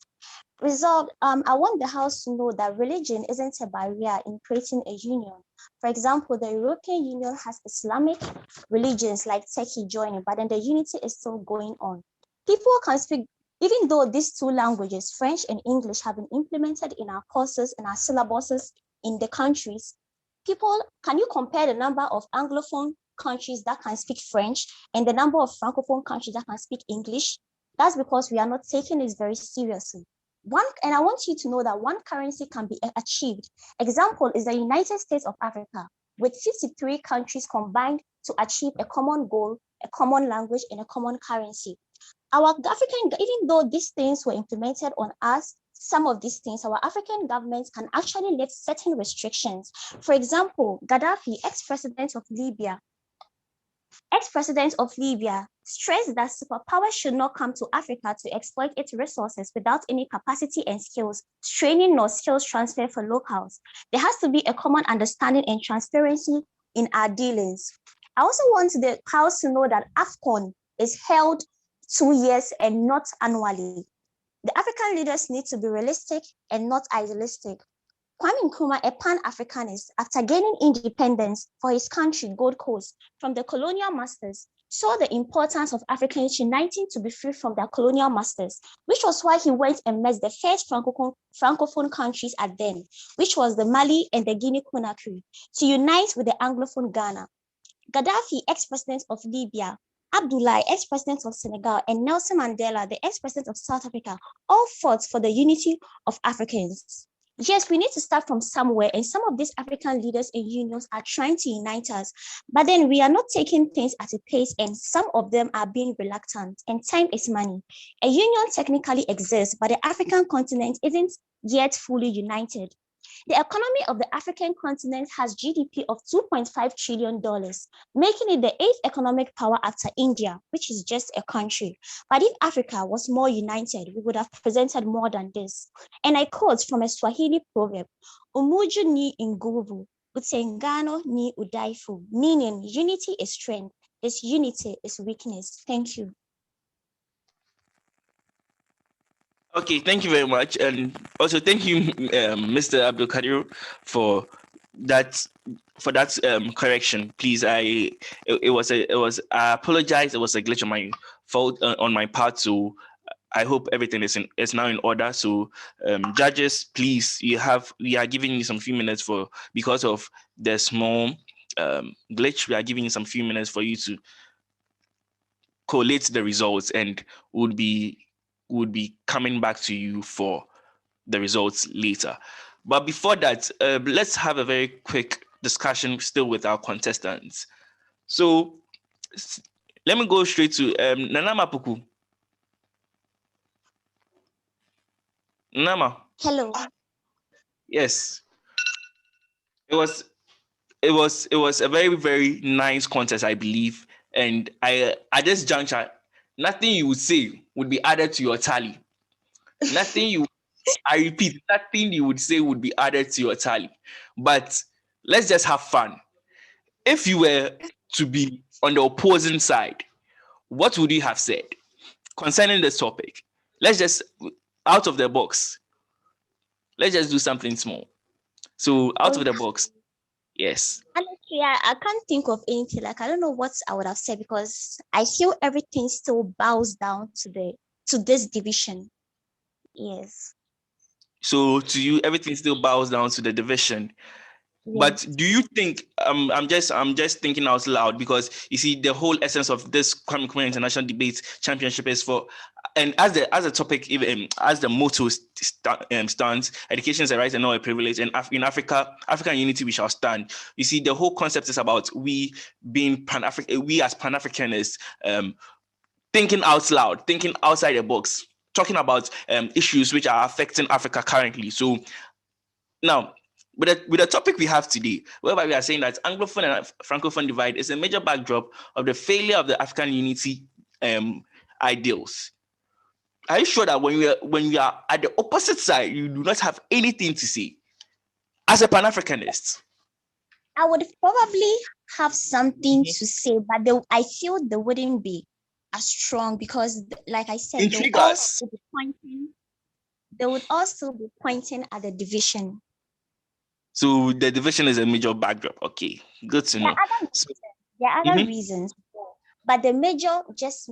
Resolved, I want the House to know that religion isn't a barrier in creating a union. For example, the European Union has Islamic religions like Turkey joining, but then the unity is still going on. People can speak, even though these two languages, French and English, have been implemented in our courses and our syllabuses in the countries. Can you compare the number of Anglophone countries that can speak French and the number of Francophone countries that can speak English? That's because we are not taking this very seriously. And I want you to know that one currency can be achieved. Example is the United States of Africa, with 53 countries combined to achieve a common goal, a common language, and a common currency. Our African, even though these things were implemented on us, some of these things, our African governments can actually lift certain restrictions. For example, Gaddafi, ex-president of Libya, stressed that superpowers should not come to Africa to exploit its resources without any capacity and skills, training nor skills transfer for locals. There has to be a common understanding and transparency in our dealings. I also want the House to know that AFCON is held 2 years and not annually. The African leaders need to be realistic and not idealistic. Kwame Nkrumah, a Pan-Africanist, after gaining independence for his country, Gold Coast, from the colonial masters, saw the importance of Africans uniting to be free from their colonial masters, which was why he went and met the first Francophone countries at then, which was the Mali and the Guinea-Conakry, to unite with the Anglophone Ghana. Gaddafi, ex-president of Libya, Abdoulaye, ex-president of Senegal, and Nelson Mandela, the ex-president of South Africa, all fought for the unity of Africans. Yes, we need to start from somewhere, and some of these African leaders and unions are trying to unite us, but then we are not taking things at a pace, and some of them are being reluctant, and time is money. A union technically exists, but the African continent isn't yet fully united. The economy of the African continent has GDP of $2.5 trillion, making it the 8th economic power after India, which is just a country. But if Africa was more united, we would have presented more than this. And I quote from a Swahili proverb, Umuju ni nguvu, utengano ni udhaifu, meaning unity is strength, disunity is weakness. Thank you. Okay, thank you very much, and also thank you, Mr. Abdul Kadir, for that correction. Please, I apologize. It was a glitch on my fault on my part. So I hope everything is now in order. So judges, please, we are giving you some few minutes because of the small glitch. We are giving you some few minutes for you to collate the results, and would be coming back to you for the results later. But before that, let's have a very quick discussion still with our contestants. So let me go straight to Ama Pokoo. Nama. Hello. Yes. It was a very, very nice contest, I believe. And at this juncture, nothing you would say would be added to your tally. I repeat, nothing you would say would be added to your tally. But let's just have fun. If you were to be on the opposing side, what would you have said concerning this topic? Let's just, out of the box, let's just do something small. So out of the box, yes. Honestly, I can't think of anything. Like, I don't know what I would have said, because I feel everything still bows down to this division. Yes. So to you, everything still bows down to the division. Yes. But do you think I'm just thinking out loud, because you see the whole essence of this Kwame Nkrumah International Debate Championship is for, and as the topic, even as the motto stands, education is a right and not a privilege, and in African unity we shall stand. You see, the whole concept is about we being we as Pan-Africanists, thinking out loud, thinking outside the box, talking about issues which are affecting Africa currently. So now, with the topic we have today, whereby we are saying that Anglophone and Francophone divide is a major backdrop of the failure of the African unity ideals. Are you sure that when we are at the opposite side, you do not have anything to say as a Pan-Africanist? I would probably have something to say, but I feel they wouldn't be as strong, because, like I said, they would also be pointing at the division. So the division is a major backdrop. Okay, good to know. There are other reasons, but the major,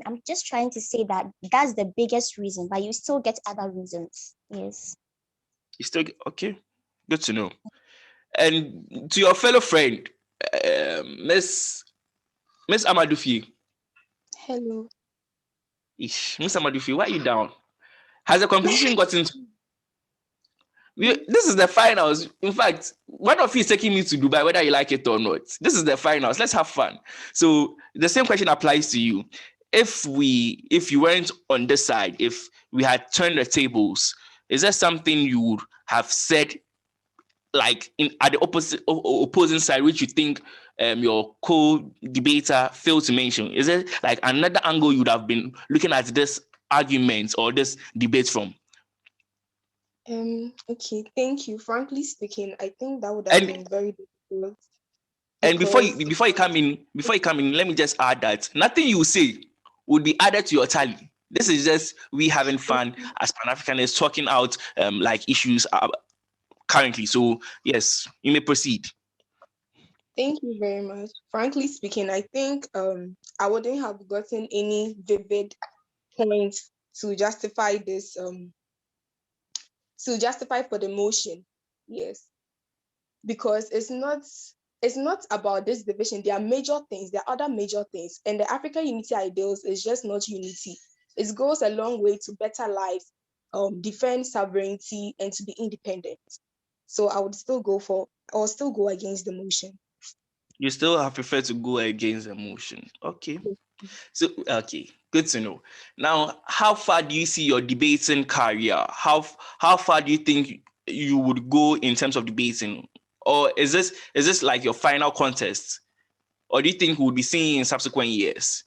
I'm just trying to say that that's the biggest reason, but you still get other reasons. Yes. You still get, okay, good to know. And to your fellow friend, Miss Ama Dufie. Hello. Miss Ama Dufie, why are you down? Has the competition gotten? This is the finals. In fact, one of you is taking me to Dubai, whether you like it or not. This is the finals. Let's have fun. So the same question applies to you. If you weren't on this side, if we had turned the tables, is there something you would have said, like at the opposing side, which you think your co-debater failed to mention? Is there like another angle you would have been looking at this argument or this debate from? Okay, thank you. Frankly speaking, I think that would have been very difficult. And before you come in, let me just add that nothing you say would be added to your tally. This is just we having fun as Pan-Africanists, talking out like issues currently. So yes, you may proceed. Thank you very much. Frankly speaking, I think I wouldn't have gotten any vivid points to justify this to justify for the motion. Yes, because it's not about this division. There are major things, there are other major things, and the African unity ideals is just not unity. It goes a long way to better life, defend sovereignty, and to be independent. So I would still go against the motion. You still have preferred to go against the motion. Okay. So okay, good to know. Now, how far do you see your debating career? How far do you think you would go in terms of debating? Or is this like your final contest? Or do you think we'll be seeing in subsequent years?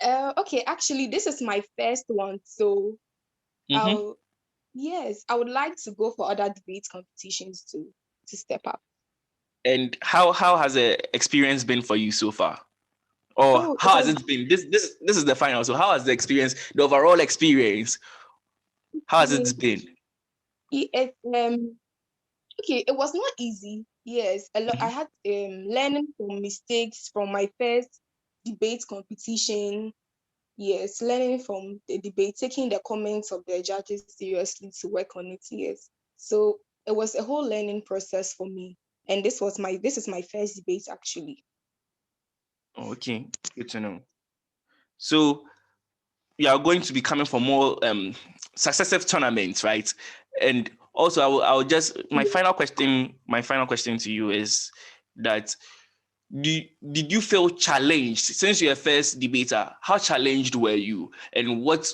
Okay, actually, this is my first one, so Mm-hmm. yes, I would like to go for other debate competitions to step up. And how has the experience been for you so far? Or Oh, it how has has it been? This is the final. So how has the experience, the overall experience, how has been it been? it, okay, it was not easy. Yes, a lot. I had learning from mistakes from my first debate competition. Yes, learning from the debate, taking the comments of the judges seriously to work on it. Yes, so it was a whole learning process for me, and this is my first debate actually. Okay, good to know. So you are going to be coming for more successive tournaments, right? And also, I will just my final question to you is that did you feel challenged since you're a first debater? How challenged were you, and what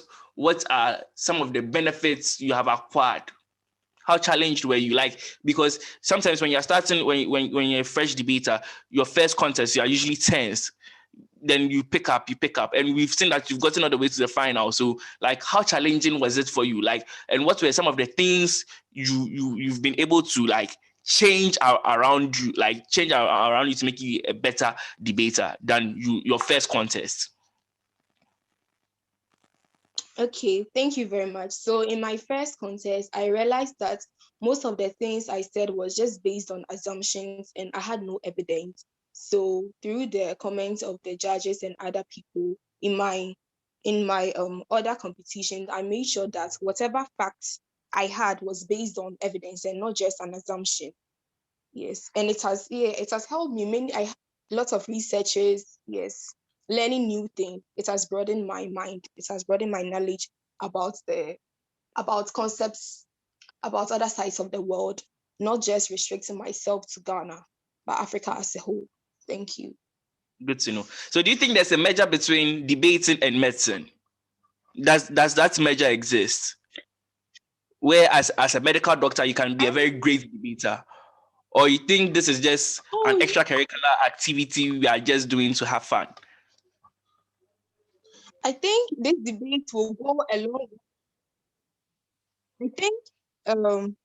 are some of the benefits you have acquired? How challenged were you? Like, because sometimes when you're starting, when you're a fresh debater, your first contest, you are usually tense. Then you pick up, and we've seen that you've gotten all the way to the final. So, like, how challenging was it for you? Like, and what were some of the things you've been able to like change around you, around you to make you a better debater than your first contest? Okay, thank you very much. So in my first contest, I realized that most of the things I said was just based on assumptions and I had no evidence. So through the comments of the judges and other people in my other competitions, I made sure that whatever facts I had was based on evidence and not just an assumption. Yes, and it has helped me many. Lots of researches. Yes, learning new things. It has broadened my mind. It has broadened my knowledge about about concepts about other sides of the world, not just restricting myself to Ghana, but Africa as a whole. Thank you. Good to know. So, do you think there's a measure between debating and medicine? Does that measure exist? Where as a medical doctor, you can be a very great debater, or you think this is just an Oh, extracurricular activity we are just doing to have fun? I think this debate will go along. I think um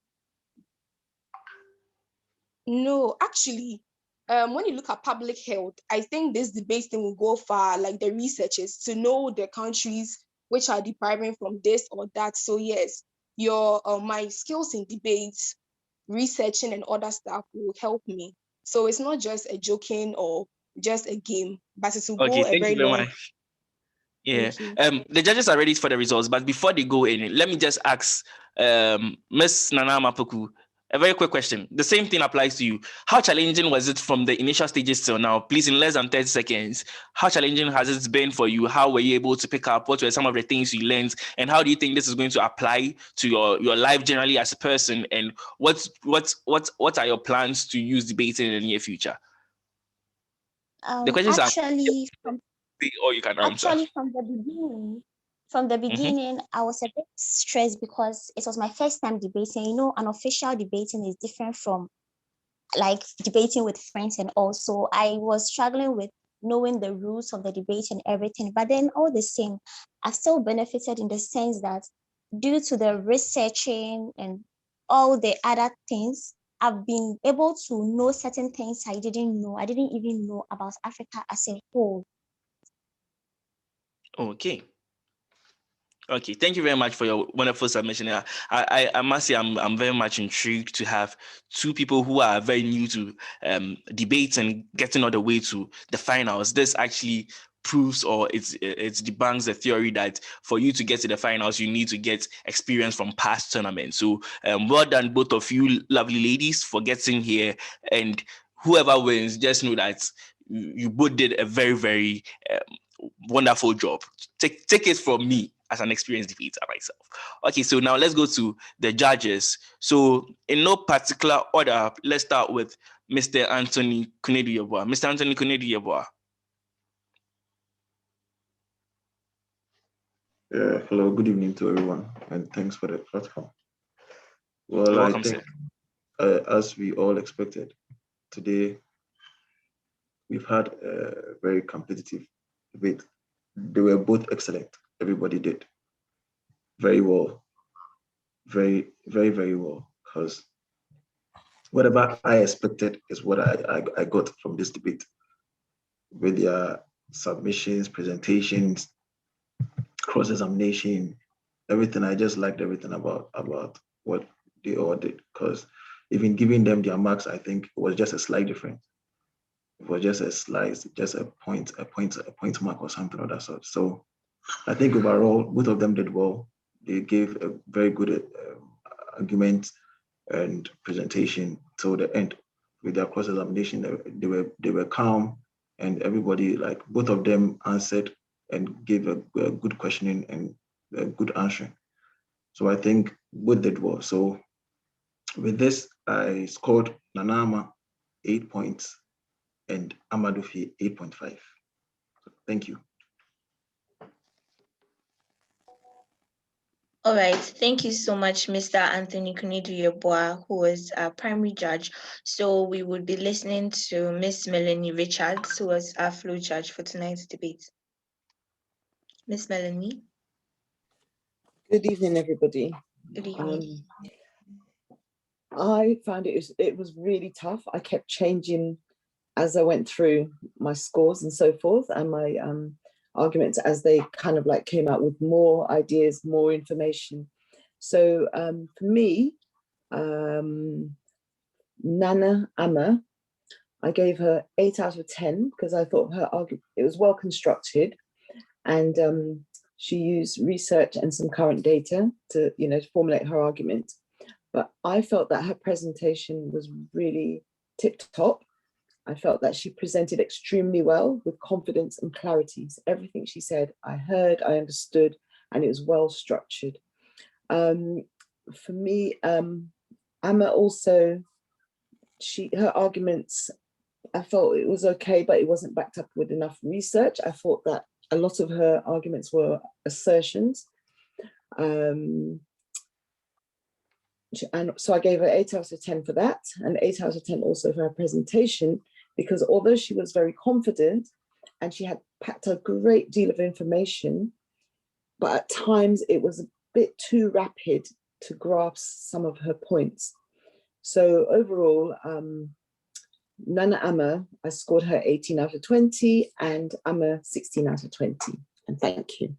No, actually, when you look at public health, I think this debate thing will go far, like the researchers, to know the countries which are depriving from this or that. So yes, your my skills in debates, researching and other stuff will help me. So it's not just a joking or just a game, but it will Okay, go a thank you very very long. much. Yeah. Thank you. The judges are ready for the results, but before they go in, let me just ask Miss Nana Ama Pokoo a very quick question. The same thing applies to you. How challenging was it from the initial stages till now? Please, in less than 30 seconds, how challenging has it been for you? How were you able to pick up? What were some of the things you learned? And how do you think this is going to apply to your life generally as a person? And what are your plans to use debating in the near future? The questions are Actually, from or you can answer. actually from the Mhm. beginning, I was a bit stressed because it was my first time debating. You know, an official debating is different from like debating with friends, and also I was struggling with knowing the rules of the debate and everything. But then all the same, I still benefited in the sense that due to the researching and all the other things, I've been able to know certain things I didn't know. I didn't even know about Africa as a whole. Okay. Okay, thank you very much for your wonderful submission. I must say I'm very much intrigued to have two people who are very new to debates and getting all the way to the finals. This actually proves or it debunks the theory that for you to get to the finals, you need to get experience from past tournaments. So well done, both of you lovely ladies, for getting here. And whoever wins, just know that you both did a very, very wonderful job. Take it from me as an experienced debater myself. Okay, so now let's go to the judges. So in no particular order, let's start with Mr. Anthony Knidc. Mr. Anthony Knidc. Hello, good evening to everyone, and thanks for the platform. Well, You're I welcome, think, sir. as we all expected, today we've had a very competitive debate. They were both excellent. Everybody did very well, very, very, very well, because whatever I expected is what I got from this debate with their submissions, presentations, cross-examination, everything. I just liked everything about what they all did, because even giving them their marks, I think it was just a slight difference. It was just a slice, just a point mark or something of that sort. So I think overall, both of them did well. They gave a very good argument and presentation till the end. With their cross-examination, they were calm, and everybody, like both of them, answered and gave a good questioning and a good answering. So I think both did well. So with this, I scored Nanama 8 points and Ama Dufie 8.5. Thank you. All right, thank you so much, Mr. Anthony Knidc, who was our primary judge. So we would be listening to Miss Melanie Richards, who was our floor judge for tonight's debate. Miss Melanie. Good evening, everybody. Good evening. I found it was really tough. I kept changing as I went through my scores and so forth, and my arguments as they kind of like came out with more ideas, more information. So for me, Nana Ama, I gave her 8 out of 10 because I thought her argument, it was well constructed, and she used research and some current data to, to formulate her argument. But I felt that her presentation was really tip top. I felt that she presented extremely well with confidence and clarity. So everything she said, I heard, I understood, and it was well structured. For me, Ama also, her arguments, I felt it was okay, but it wasn't backed up with enough research. I thought that a lot of her arguments were assertions. And so I gave her 8 out of 10 for that, and 8 out of 10 also for her presentation, because although she was very confident and she had packed a great deal of information, but at times it was a bit too rapid to grasp some of her points. So overall, Nana Ama, I scored her 18 out of 20 and Ama 16 out of 20. And thank you.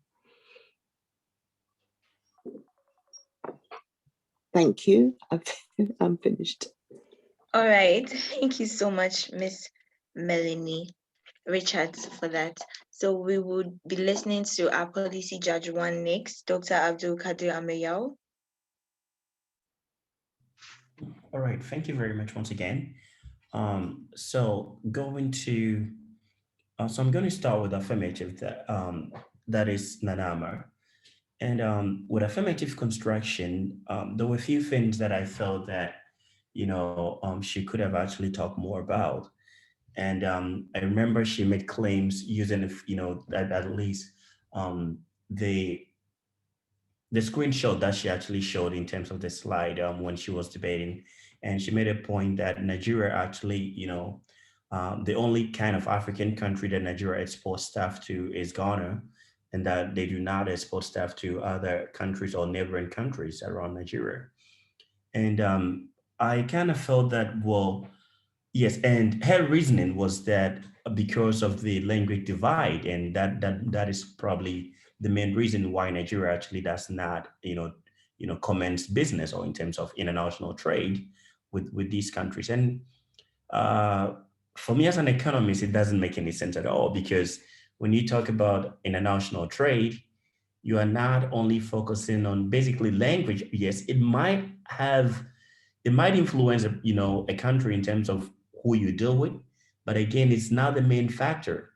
Thank you. I'm finished. All right. Thank you so much, Miss Melanie Richards, for that. So we would be listening to our policy judge one next, Dr. Abdul Kadir Ameyao. All right. Thank you very much once again. So I'm going to start with affirmative that is Nanama. And with affirmative construction, there were a few things that I felt that, she could have actually talked more about. And I remember she made claims using, that at least the screenshot that she actually showed in terms of the slide when she was debating. And she made a point that Nigeria actually, the only kind of African country that Nigeria exports staff to is Ghana, and that they do not export staff to other countries or neighboring countries around Nigeria. And I kind of felt that, well, yes, and her reasoning was that because of the language divide, and that is probably the main reason why Nigeria actually does not, commence business or in terms of international trade with these countries. And uh, for me as an economist, it doesn't make any sense at all, because when you talk about international trade, you are not only focusing on basically language. Yes, it might influence, a country in terms of who you deal with, but again, it's not the main factor.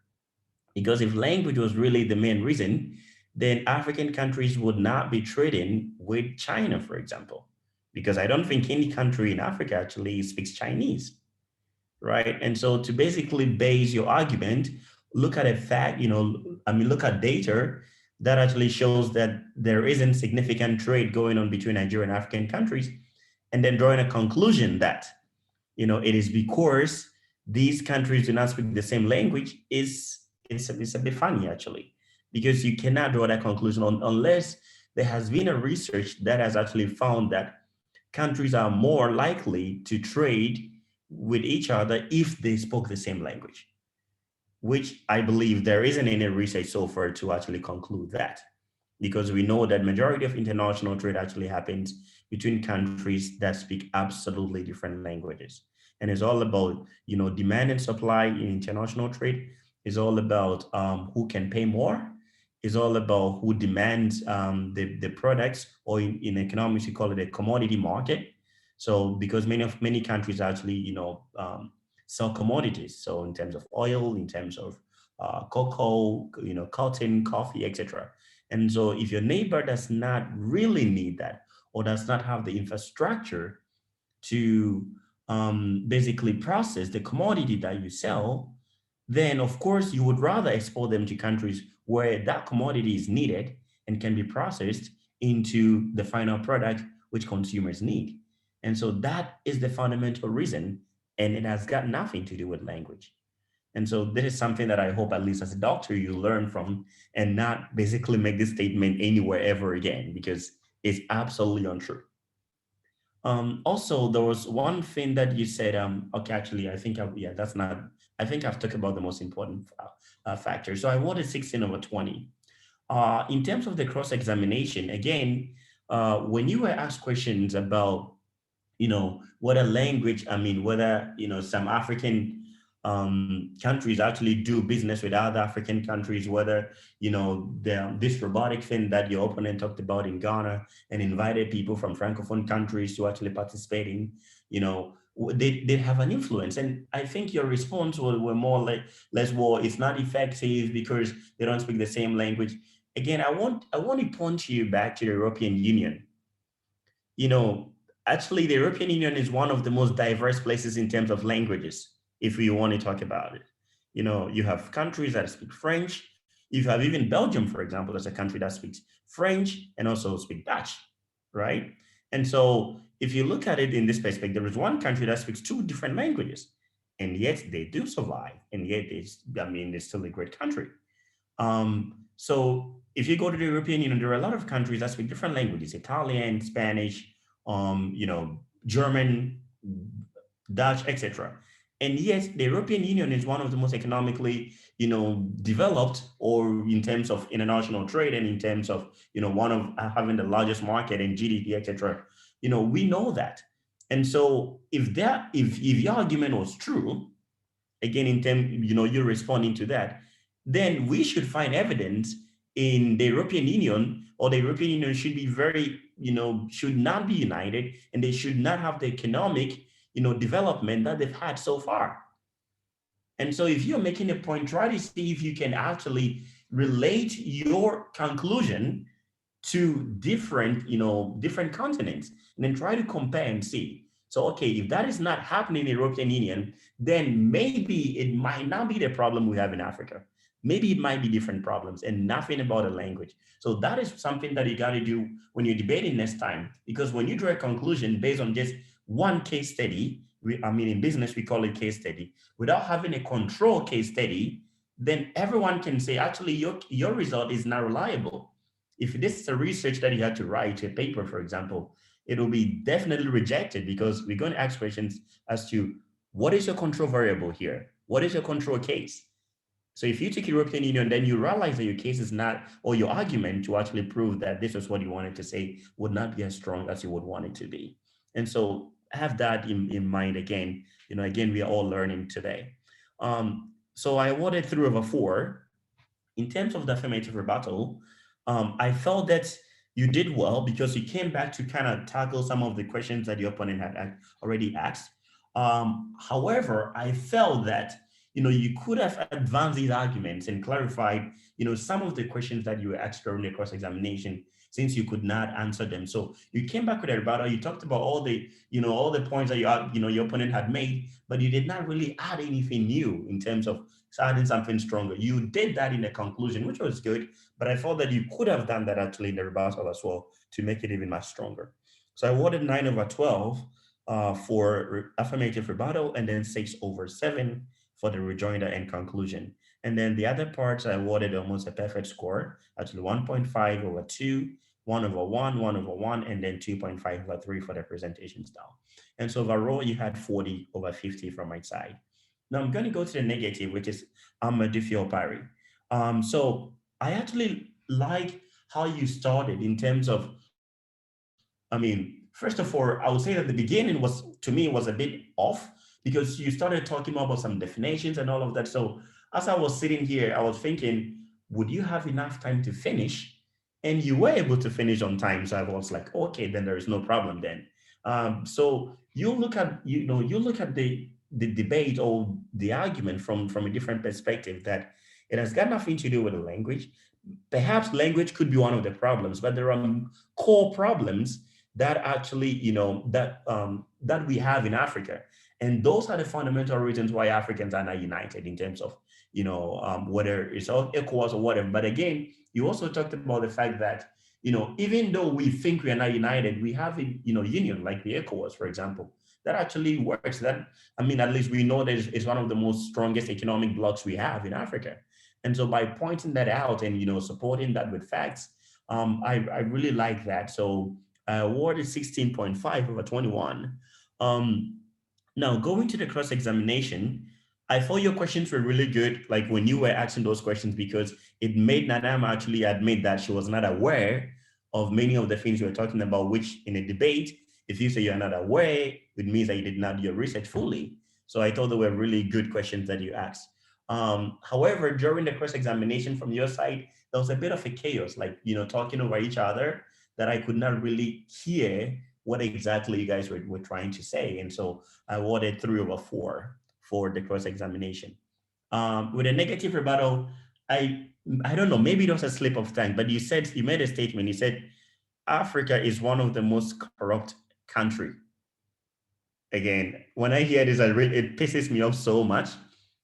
Because if language was really the main reason, then African countries would not be trading with China, for example, because I don't think any country in Africa actually speaks Chinese, right? And so to basically base your argument, look at a fact, look at data that actually shows that there isn't significant trade going on between Nigeria and African countries, and then drawing a conclusion that, it is because these countries do not speak the same language it's a bit funny, actually, because you cannot draw that conclusion unless there has been a research that has actually found that countries are more likely to trade with each other if they spoke the same language, which I believe there isn't any research so far to actually conclude that, because we know that majority of international trade actually happens between countries that speak absolutely different languages. And it's all about, demand and supply in international trade. It's all about who can pay more. It's all about who demands the products, or in economics, you call it a commodity market. So because many countries actually, sell commodities. So in terms of oil, in terms of cocoa, cotton, coffee, etc. And so if your neighbor does not really need that, or does not have the infrastructure to basically process the commodity that you sell, then of course you would rather export them to countries where that commodity is needed and can be processed into the final product which consumers need. And so that is the fundamental reason, and it has got nothing to do with language. And so this is something that I hope, at least as a doctor, you learn from, and not basically make this statement anywhere ever again, because it's absolutely untrue. Also, there was one thing that you said, okay, actually, I think I've talked about the most important factor. So I wanted 16/20. In terms of the cross-examination, again, when you were asked questions about, whether language, whether, some African countries actually do business with other African countries, whether, this robotic thing that your opponent talked about in Ghana and invited people from Francophone countries to actually participate in, they have an influence. And I think your response were more like, well, it's not effective because they don't speak the same language. Again, I want to point you back to the European Union. Actually, the European Union is one of the most diverse places in terms of languages, if we want to talk about it. You have countries that speak French. You have even Belgium, for example, as a country that speaks French and also speak Dutch, right? And so if you look at it in this perspective, there is one country that speaks two different languages, and yet they do survive, and yet they're still a great country. So if you go to the European Union, there are a lot of countries that speak different languages: Italian, Spanish, German, Dutch, etc. And yet the European Union is one of the most economically, developed, or in terms of international trade, and in terms of, one of having the largest market in GDP, etc. We know that. And so if your argument was true, again, in terms, you're responding to that, then we should find evidence in the European Union, or the European Union should be should not be united, and they should not have the economic, development that they've had so far. And so if you're making a point, try to see if you can actually relate your conclusion to different continents, and then try to compare and see. So, okay, if that is not happening in the European Union, then maybe it might not be the problem we have in Africa. Maybe it might be different problems and nothing about the language. So that is something that you got to do when you're debating next time, because when you draw a conclusion based on just one case study, in business, we call it case study, without having a control case study, then everyone can say, actually, your result is not reliable. If this is a research that you had to write, a paper, for example, it will be definitely rejected, because we're going to ask questions as to what is your control variable here? What is your control case? So if you take European Union, then you realize that your case is not, or your argument to actually prove that this is what you wanted to say would not be as strong as you would want it to be. And so have that in mind again. Again, we are all learning today. So I awarded 3/4. In terms of the affirmative rebuttal, I felt that you did well because you came back to kind of tackle some of the questions that your opponent had already asked. However, I felt that you could have advanced these arguments and clarified some of the questions that you were asked during the cross-examination, since you could not answer them. So you came back with a rebuttal. You talked about all the points that your opponent had made, but you did not really add anything new in terms of adding something stronger. You did that in the conclusion, which was good, but I felt that you could have done that actually in the rebuttal as well to make it even much stronger. So I awarded 9/12 for affirmative rebuttal, and then 6/7 for the rejoinder and conclusion. And then the other parts I awarded almost a perfect score, actually 1.5/2, 1/1, 1/1, and then 2.5/3 for the presentation style. And so overall, you had 40/50 from my side. Now I'm going to go to the negative, which is Dufie Opare. So I actually like how you started in terms of, first of all, I would say that the beginning to me, was a bit off because you started talking about some definitions and all of that. So as I was sitting here, I was thinking, would you have enough time to finish? And you were able to finish on time. So I was like, okay, then there is no problem then. So you look at the debate or the argument from a different perspective, that it has got nothing to do with the language. Perhaps language could be one of the problems, but there are core problems that actually, that we have in Africa. And those are the fundamental reasons why Africans are not united in terms of, whether it's all ECOWAS or whatever. But again, you also talked about the fact that, even though we think we are not united, we have a, union like the ECOWAS, for example, that actually works. That, at least we know that it's one of the most strongest economic blocks we have in Africa. And so by pointing that out and, supporting that with facts, I really like that. So I awarded 16.5/21. Now going to the cross-examination, I thought your questions were really good, like when you were asking those questions, because it made Nanam actually admit that she was not aware of many of the things you were talking about, which in a debate, if you say you're not aware, it means that you did not do your research fully. So I thought they were really good questions that you asked. However, during the cross-examination from your side, there was a bit of a chaos, like, talking over each other, that I could not really hear what exactly you guys were trying to say. And so I awarded 3/4 for the cross-examination. With a negative rebuttal, I don't know, maybe it was a slip of tongue, but you made a statement. You said, Africa is one of the most corrupt country. Again, when I hear this, it pisses me off so much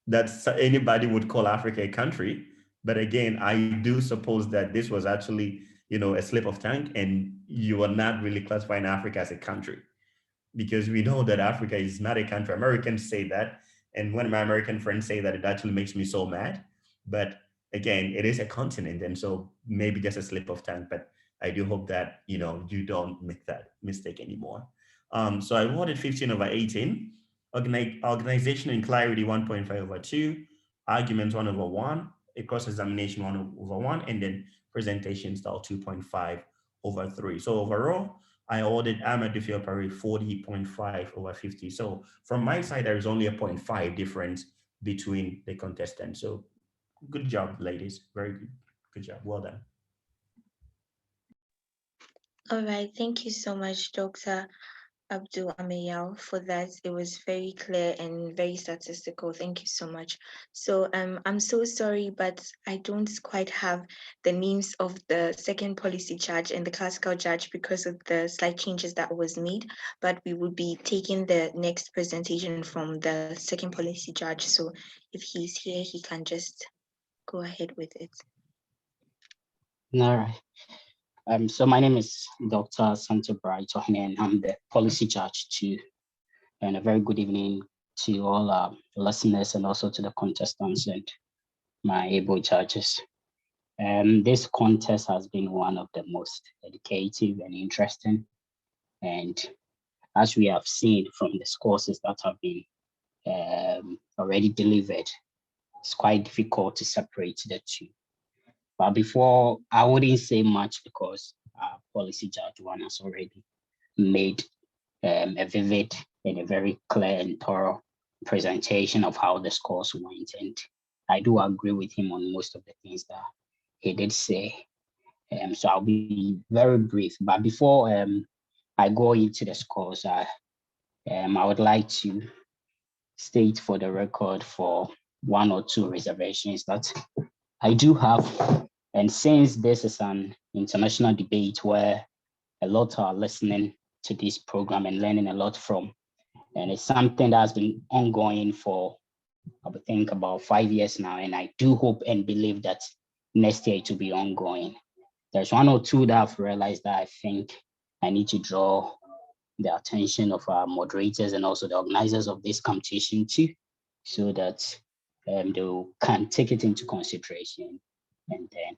that anybody would call Africa a country. But again, I do suppose that this was actually, a slip of tongue, and you are not really classifying Africa as a country, because we know that Africa is not a country. Americans say that, and when my American friends say that, it actually makes me so mad. But again, it is a continent, and so maybe just a slip of tongue. But I do hope that you don't make that mistake anymore. So I awarded 15/18. Organization and clarity 1.5/2. Arguments 1/1. A cross-examination 1/1, and then presentation style 2.5/3. So overall, I awarded Ama Pokoo-Sonny 40.5/50. So from my side, there is only a 0.5 difference between the contestants. So good job, ladies. Very good. Good job. Well done. All right. Thank you so much, Dr. Abdul Ameyal, for that. It was very clear and very statistical. Thank you so much. So I'm so sorry, but I don't quite have the names of the second policy judge and the classical judge because of the slight changes that was made, but we will be taking the next presentation from the second policy judge. So if he's here, he can just go ahead with it. All right. So my name is Dr. Santo Brighton, and I'm the policy judge too. And a very good evening to all our listeners and also to the contestants and my able judges. This contest has been one of the most educative and interesting. And as we have seen from the courses that have been already delivered, it's quite difficult to separate the two. But before, I wouldn't say much because policy judge one has already made a vivid and a very clear and thorough presentation of how the scores went. And I do agree with him on most of the things that he did say. So I'll be very brief. But before I go into the scores, I would like to state for the record for one or two reservations that I do have. And since this is an international debate where a lot are listening to this program and learning a lot from, and it's something that's been ongoing for, I would think, about 5 years now. And I do hope and believe that next year it will be ongoing. There's one or two that I've realized that I think I need to draw the attention of our moderators and also the organizers of this competition too, so that they can take it into consideration and then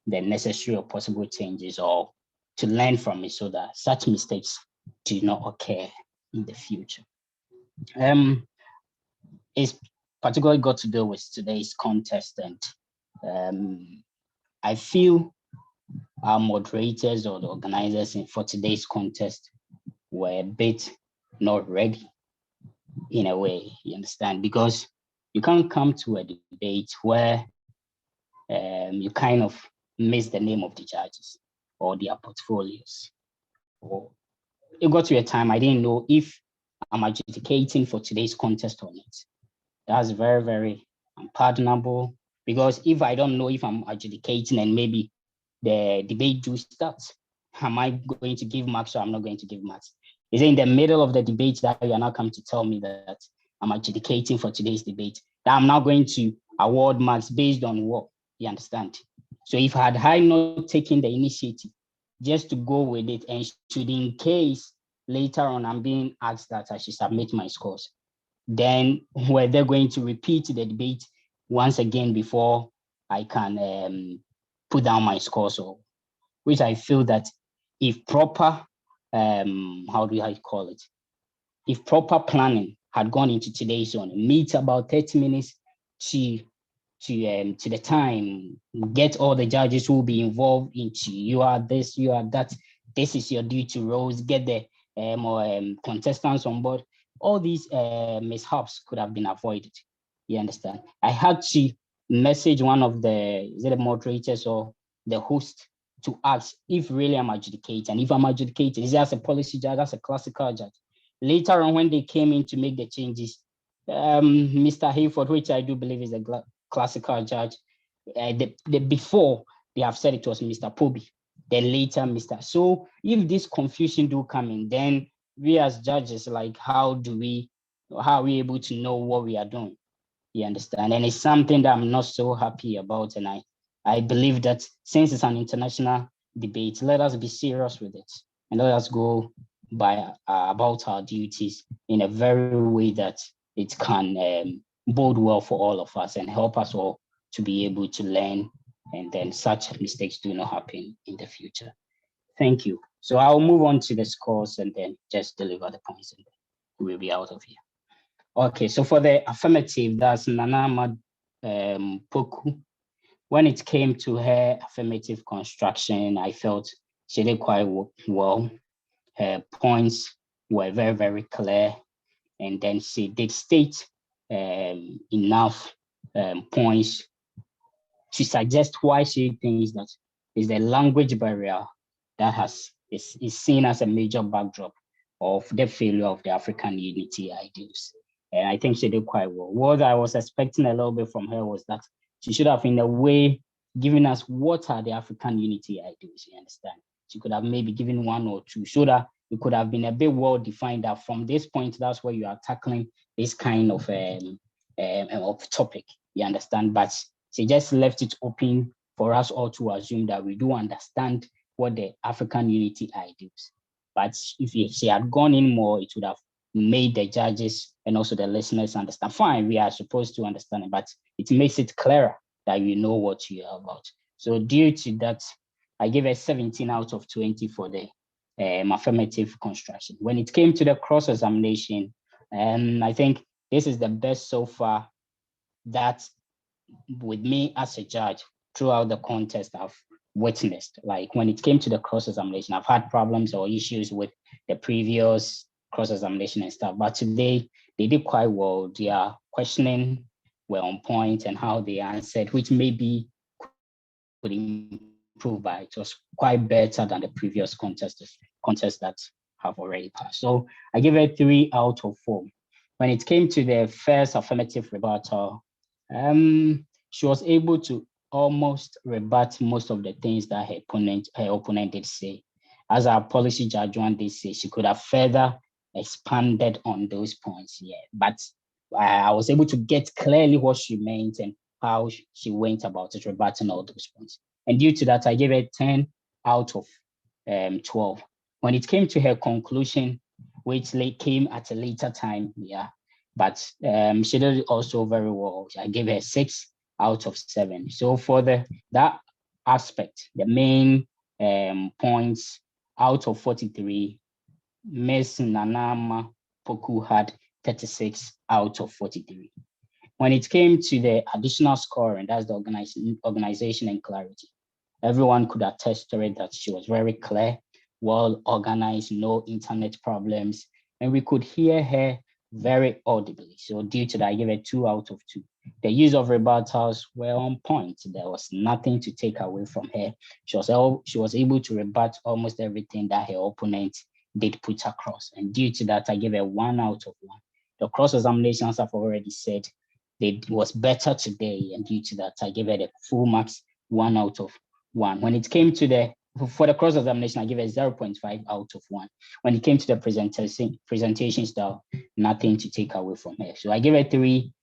the necessary or possible changes or to learn from it so that such mistakes do not occur in the future. It's particularly got to do with today's contest, and I feel our moderators or the organizers for today's contest were a bit not ready in a way, you understand? Because you can't come to a debate where you kind of miss the name of the judges or their portfolios. Or it got to a time I didn't know if I'm adjudicating for today's contest or not. That's very, very unpardonable, because if I don't know if I'm adjudicating and maybe the debate do start, am I going to give marks or I'm not going to give marks? Is it in the middle of the debate that you are now coming to tell me that I'm adjudicating for today's debate, that I'm now going to award marks based on what? You understand? So if I not taken the initiative just to go with it, and should in case later on I'm being asked that I should submit my scores, then were they going to repeat the debate once again before I can put down my scores, or which I feel that if proper, how do I call it? If proper planning had gone into today's one, meet about 30 minutes to the time, get all the judges who will be involved into you are this, you are that, this is your duty roles, get the contestants on board. All these mishaps could have been avoided. You understand? I had to message one of the moderators or the host to ask if really I'm adjudicating. If I'm adjudicating, is it as a policy judge, as a classical judge? Later on, when they came in to make the changes, Mr. Hayford, which I do believe is a classical judge, before they have said it was Mr. Poby, then later Mr. So if this confusion do come in, then we as judges, like how are we able to know what we are doing? You understand? And it's something that I'm not so happy about. And I believe that since it's an international debate, let us be serious with it and let us go by about our duties in a very way that it can bode well for all of us and help us all to be able to learn, and then such mistakes do not happen in the future. Thank you. So I'll move on to the scores and then just deliver the points and we'll be out of here. Okay, so for the affirmative, that's Ama Pokoo. When it came to her affirmative construction, I felt she did quite well. Her points were very, very clear. And then she did state enough points to suggest why she thinks that is the language barrier that is seen as a major backdrop of the failure of the African unity ideals. And I think she did quite well. What I was expecting a little bit from her was that she should have, in a way, given us what are the African unity ideals, you understand? She could have maybe given one or two so that it could have been a bit well defined that from this point, that's where you are tackling this kind of topic, you understand? But she just left it open for us all to assume that we do understand what the African unity ideals. But if she had gone in more, it would have made the judges and also the listeners understand. Fine, we are supposed to understand it, but it makes it clearer that you know what you are about. So due to that, I gave a 17 out of 20 for the affirmative construction. When it came to the cross-examination, I think this is the best so far that with me as a judge throughout the contest I've witnessed. Like when it came to the cross-examination, I've had problems or issues with the previous cross-examination and stuff, but today they did quite well. Their questioning were on point and how they answered, which maybe could improve, but it was quite better than the previous contests that have already passed. So I give it 3 out of 4. When it came to the first affirmative rebuttal, she was able to almost rebut most of the things that her opponent did say. As our policy judge one did say, she could have further expanded on those points, yeah. But I was able to get clearly what she meant and how she went about it, rebutting all those points. And due to that, I gave her 10 out of 12. When it came to her conclusion, which came at a later time, yeah, but she did it also very well. I gave her 6 out of 7. So for that aspect, the main points out of 43, Miss Ama Pokoo had 36 out of 43. When it came to the additional scoring, that's the organization and clarity, everyone could attest to it that she was very clear, well organized, no internet problems, and we could hear her very audibly. So due to that, I gave her 2 out of 2. The use of rebuttals were on point. There was nothing to take away from her. She was able to rebut almost everything that her opponent did put across. And due to that, I gave her 1 out of 1. The cross-examinations I've already said, it was better today. And due to that, I gave her the full marks, 1 out of 1. When it came to for the cross-examination, I gave her 0.5 out of 1. When it came to the presentation style, nothing to take away from her. So I gave her 3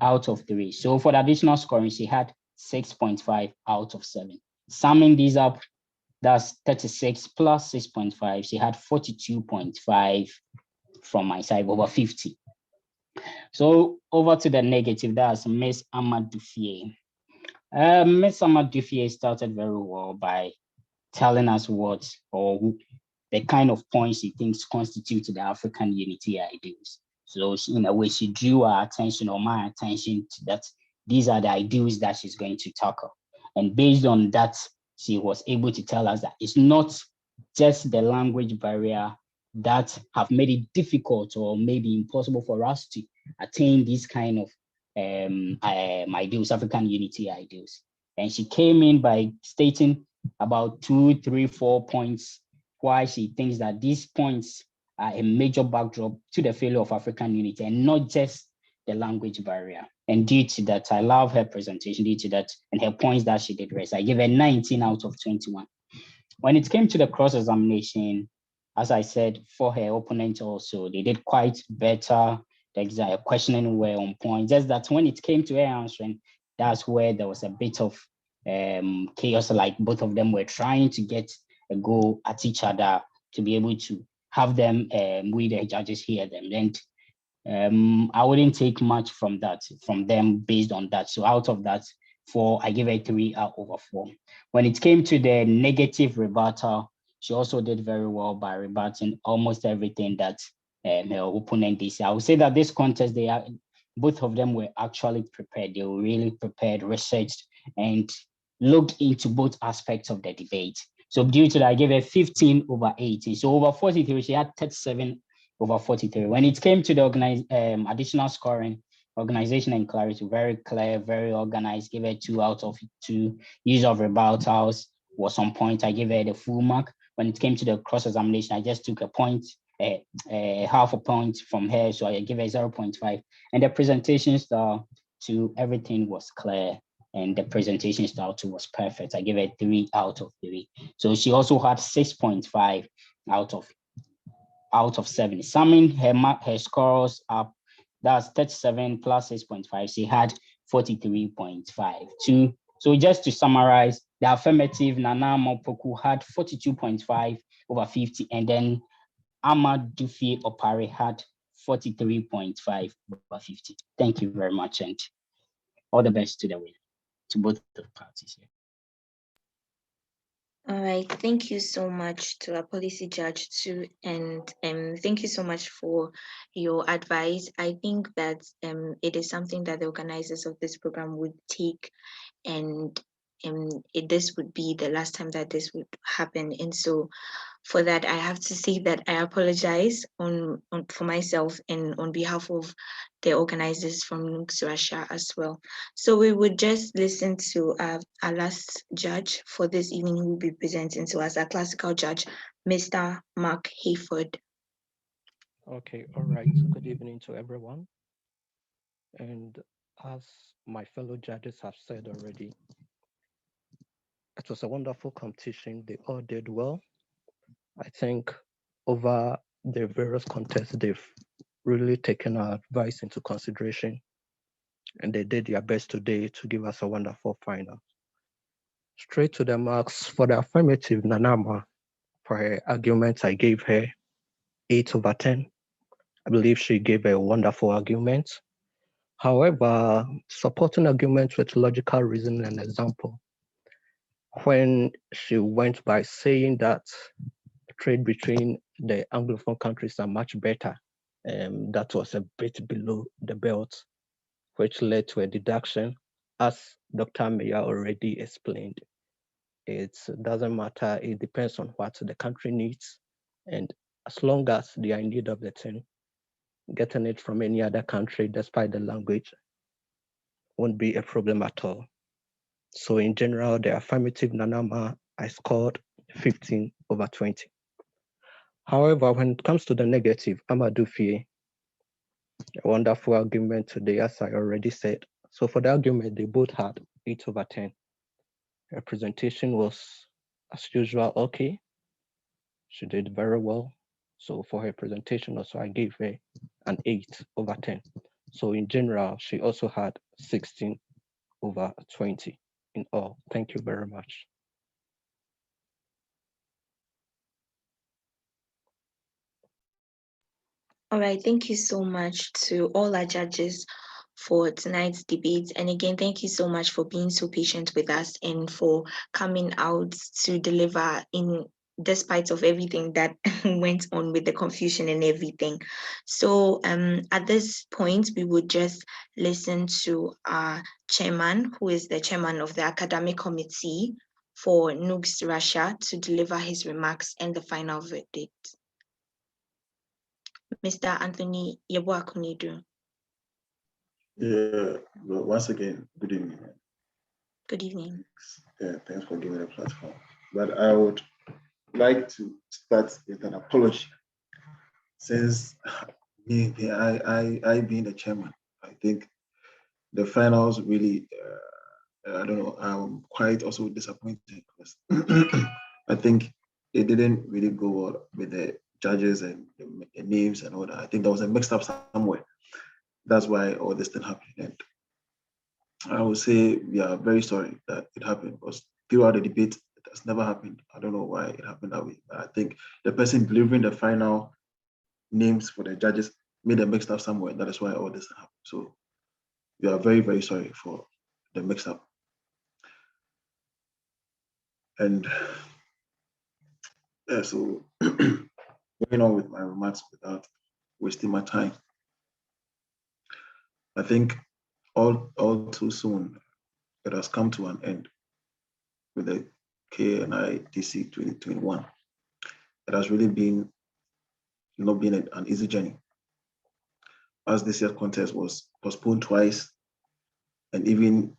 out of 3. So for the additional scoring, she had 6.5 out of 7. Summing these up, that's 36 plus 6.5. She had 42.5 from my side, over 50. So over to the negative, that's Miss Ama Dufie. Miss Ama Dufie started very well by telling us what or the kind of points she thinks constitute the African unity ideals. So in a way, she drew our attention or my attention to that. These are the ideals that she's going to tackle. And based on that, she was able to tell us that it's not just the language barrier that have made it difficult or maybe impossible for us to attain these kind of ideals, African unity ideals. And she came in by stating about 2, 3, 4 points why she thinks that these points are a major backdrop to the failure of African unity and not just the language barrier. And due to that, I love her presentation, due to that, and her points that she did raise. I give her 19 out of 21. When it came to the cross-examination, as I said, for her opponent also, they did quite better. The questioning were on point. Just that when it came to her answering, that's where there was a bit of chaos, like both of them were trying to get a go at each other to be able to have them, we the judges hear them. And I wouldn't take much from them based on that. So out of that 4, I give her 3 out of 4. When it came to the negative rebuttal, she also did very well by rebutting almost everything that her opponent did. I would say that this contest, both of them were actually prepared. They were really prepared, researched, and looked into both aspects of the debate. So due to that, I gave her 15 over 18. So over 43, she had 37 over 43. When it came to the additional scoring, organization and clarity, very clear, very organized, give her 2 out of 2. Use of rebuttals was on point. I gave her the full mark. When it came to the cross-examination, I just took a point, half a point from her, so I gave her 0.5. And the presentation style to everything was clear, and the presentation style too was perfect. I gave her 3 out of 3. So she also had 6.5 out of 7. Summing her scores up, that's 37 plus 6.5. She had 43.5. So just to summarize, the affirmative, Ama Pokoo had 42.5 over 50, and then Ama Dufie Opare had 43.5 over 50. Thank you very much, and all the best to both the parties here. All right, thank you so much to our policy judge too, and thank you so much for your advice. I think that it is something that the organizers of this program would take, and this would be the last time that this would happen. And so for that, I have to say that I apologize for myself and on behalf of the organizers from Knidc Russia as well. So we would just listen to our last judge for this evening, who will be presenting to us, our classical judge, Mr. Mark Hayford. Okay, all right. Good evening to everyone. And as my fellow judges have said already, it was a wonderful competition. They all did well. I think over the various contests, they've really taken our advice into consideration, and they did their best today to give us a wonderful final. Straight to the marks for the affirmative, Nanama, for her arguments, I gave her 8/10. I believe she gave a wonderful argument. However, supporting arguments with logical reason and example, when she went by saying that trade between the Anglophone countries are much better, that was a bit below the belt, which led to a deduction. As Dr. Meya already explained, it doesn't matter, it depends on what the country needs. And as long as they are in need of the thing, getting it from any other country, despite the language, won't be a problem at all. So in general, the affirmative Nanama, I scored 15/20. However, when it comes to the negative, Ama Dufie, a wonderful argument today, as I already said. So for the argument, they both had 8/10. Her presentation was, as usual, okay. She did very well. So for her presentation also, I gave her an 8/10. So in general, she also had 16/20 in all. Thank you very much. All right, thank you so much to all our judges for tonight's debate. And again, thank you so much for being so patient with us and for coming out to deliver in despite of everything that went on with the confusion and everything. So at this point, we would just listen to our chairman, who is the chairman of the academic committee for Knidc Russia, to deliver his remarks and the final verdict. Mr. Anthony Yeboah-Kunidu. Yeah, well, once again, good evening. Good evening. Yeah, thanks for giving me the platform. But I would like to start with an apology. Since I being the chairman, I think the finals really, I don't know, I'm quite also disappointed because I think it didn't really go well with the judges and the names and all that. I think there was a mixed up somewhere. That's why all this thing happened. And I would say we are very sorry that it happened, because throughout the debate, it has never happened. I don't know why it happened that way. But I think the person delivering the final names for the judges made a mixed up somewhere. That is why all this happened. So we are very, very sorry for the mix up. And yeah, so going on with my remarks without wasting my time. I think all too soon it has come to an end with the Knidc 2021. It has really been not been an easy journey, as this year's contest was postponed twice, and even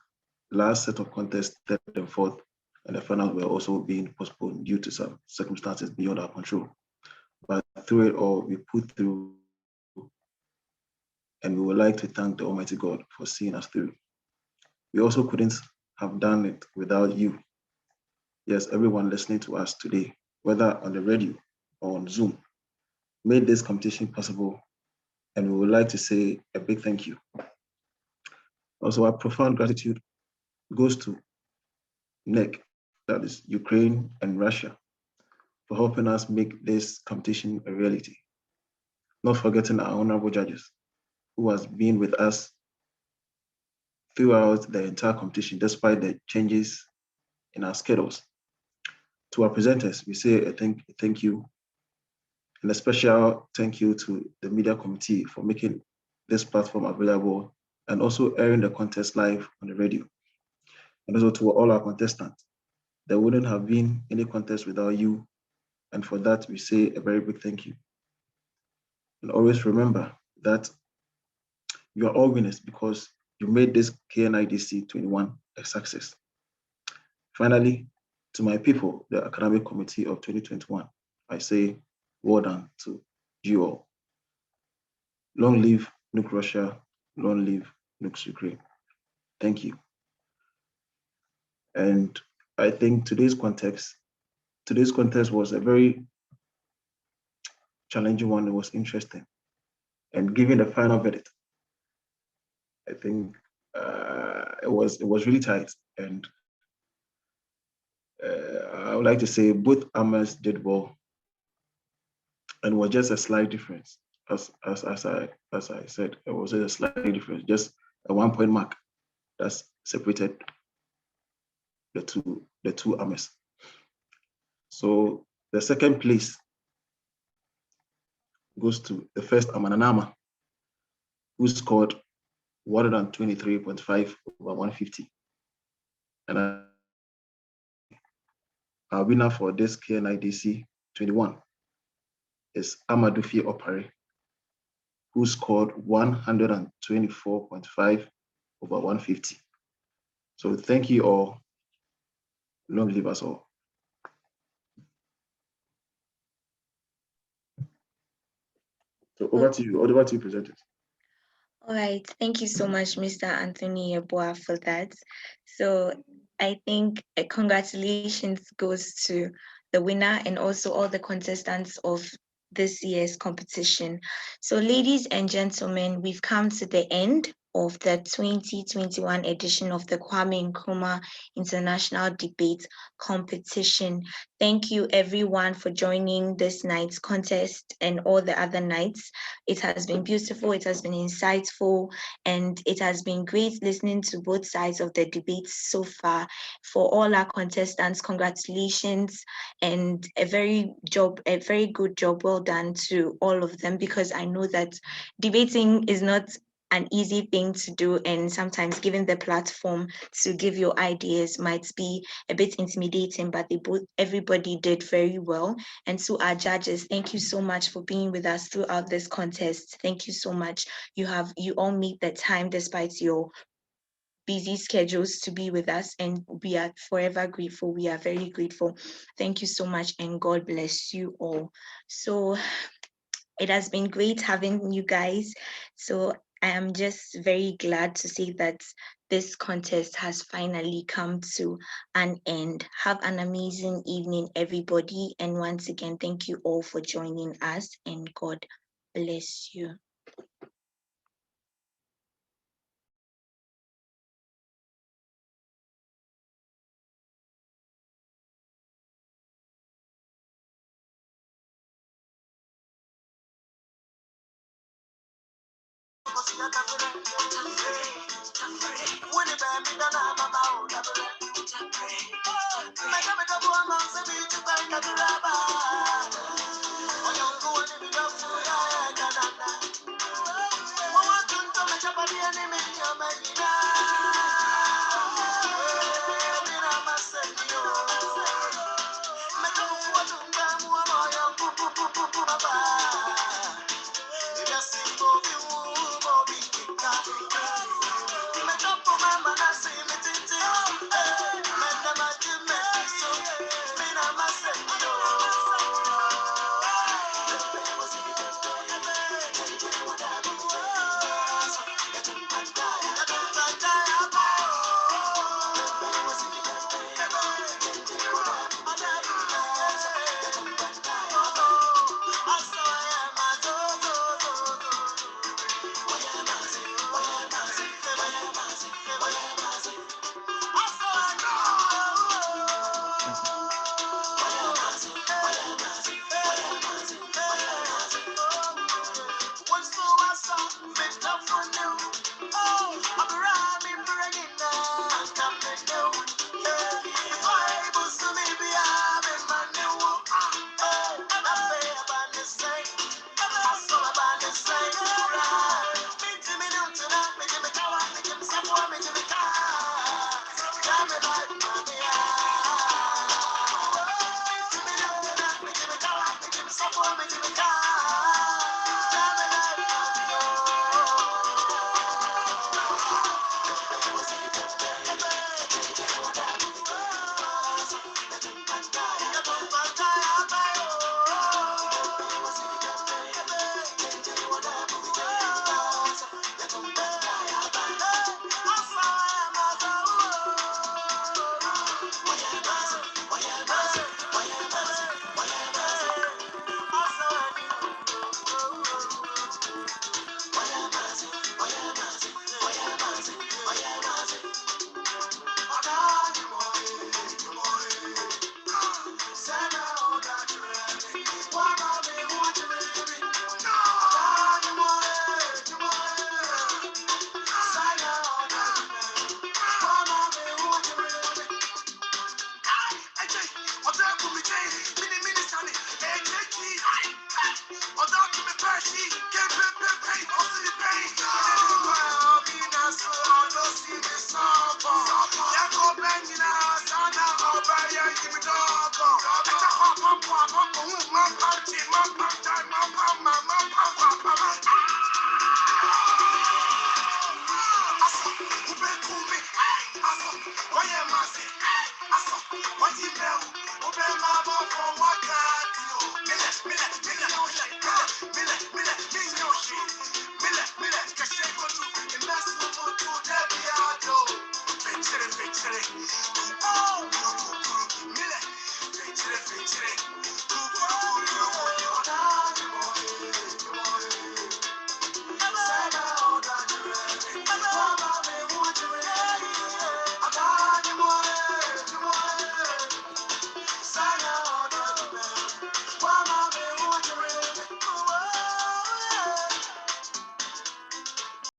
last set of contests, third and fourth, and the finals were also being postponed due to some circumstances beyond our control. But through it all, we put through, and we would like to thank the Almighty God for seeing us through. We also couldn't have done it without you. Yes, everyone listening to us today, whether on the radio or on Zoom, made this competition possible, and we would like to say a big thank you. Also, our profound gratitude goes to Knidc, that is Ukraine and Russia, for helping us make this competition a reality. Not forgetting our honorable judges, who has been with us throughout the entire competition, despite the changes in our schedules. To our presenters, we say a thank you, and a special thank you to the media committee for making this platform available and also airing the contest live on the radio. And also to all our contestants. There wouldn't have been any contest without you, and for that we say a very big thank you. And always remember that you are all winners because you made this KNIDC 21 a success. Finally, to my people, the Academic Committee of 2021, I say well done to you all. Long live Nuke Russia, long live Nuke Ukraine. Thank you. And I think today's contest was a very challenging one. It was interesting. And given the final verdict, I think it was really tight. And I would like to say both Amas did well, and it was just a slight difference. As I said, it was a slight difference, just a 1 point mark that's separated the two Amas. So the second place goes to the first Amananama, who scored 123.5 over 150. And our winner for this KNIDC 21 is Ama Dufie Opare, who scored 124.5 over 150. So thank you all. Long live us all. So over to you, presenters. All right, thank you so much, Mr. Anthony Yeboah, for that. So I think congratulations goes to the winner and also all the contestants of this year's competition. So ladies and gentlemen, we've come to the end of the 2021 edition of the Kwame Nkrumah International Debate Competition. Thank you everyone for joining this night's contest and all the other nights. It has been beautiful, it has been insightful, and it has been great listening to both sides of the debate so far. For all our contestants, congratulations and a very good job, well done to all of them, because I know that debating is not an easy thing to do, and sometimes giving the platform to give your ideas might be a bit intimidating, but everybody did very well. And to our judges, thank you so much for being with us throughout this contest. Thank you so much. You all made the time despite your busy schedules to be with us, and we are forever grateful. We are very grateful. Thank you so much, and God bless you all. So it has been great having you guys. So I am just very glad to say that this contest has finally come to an end. Have an amazing evening, everybody. And once again, thank you all for joining us, and God bless you.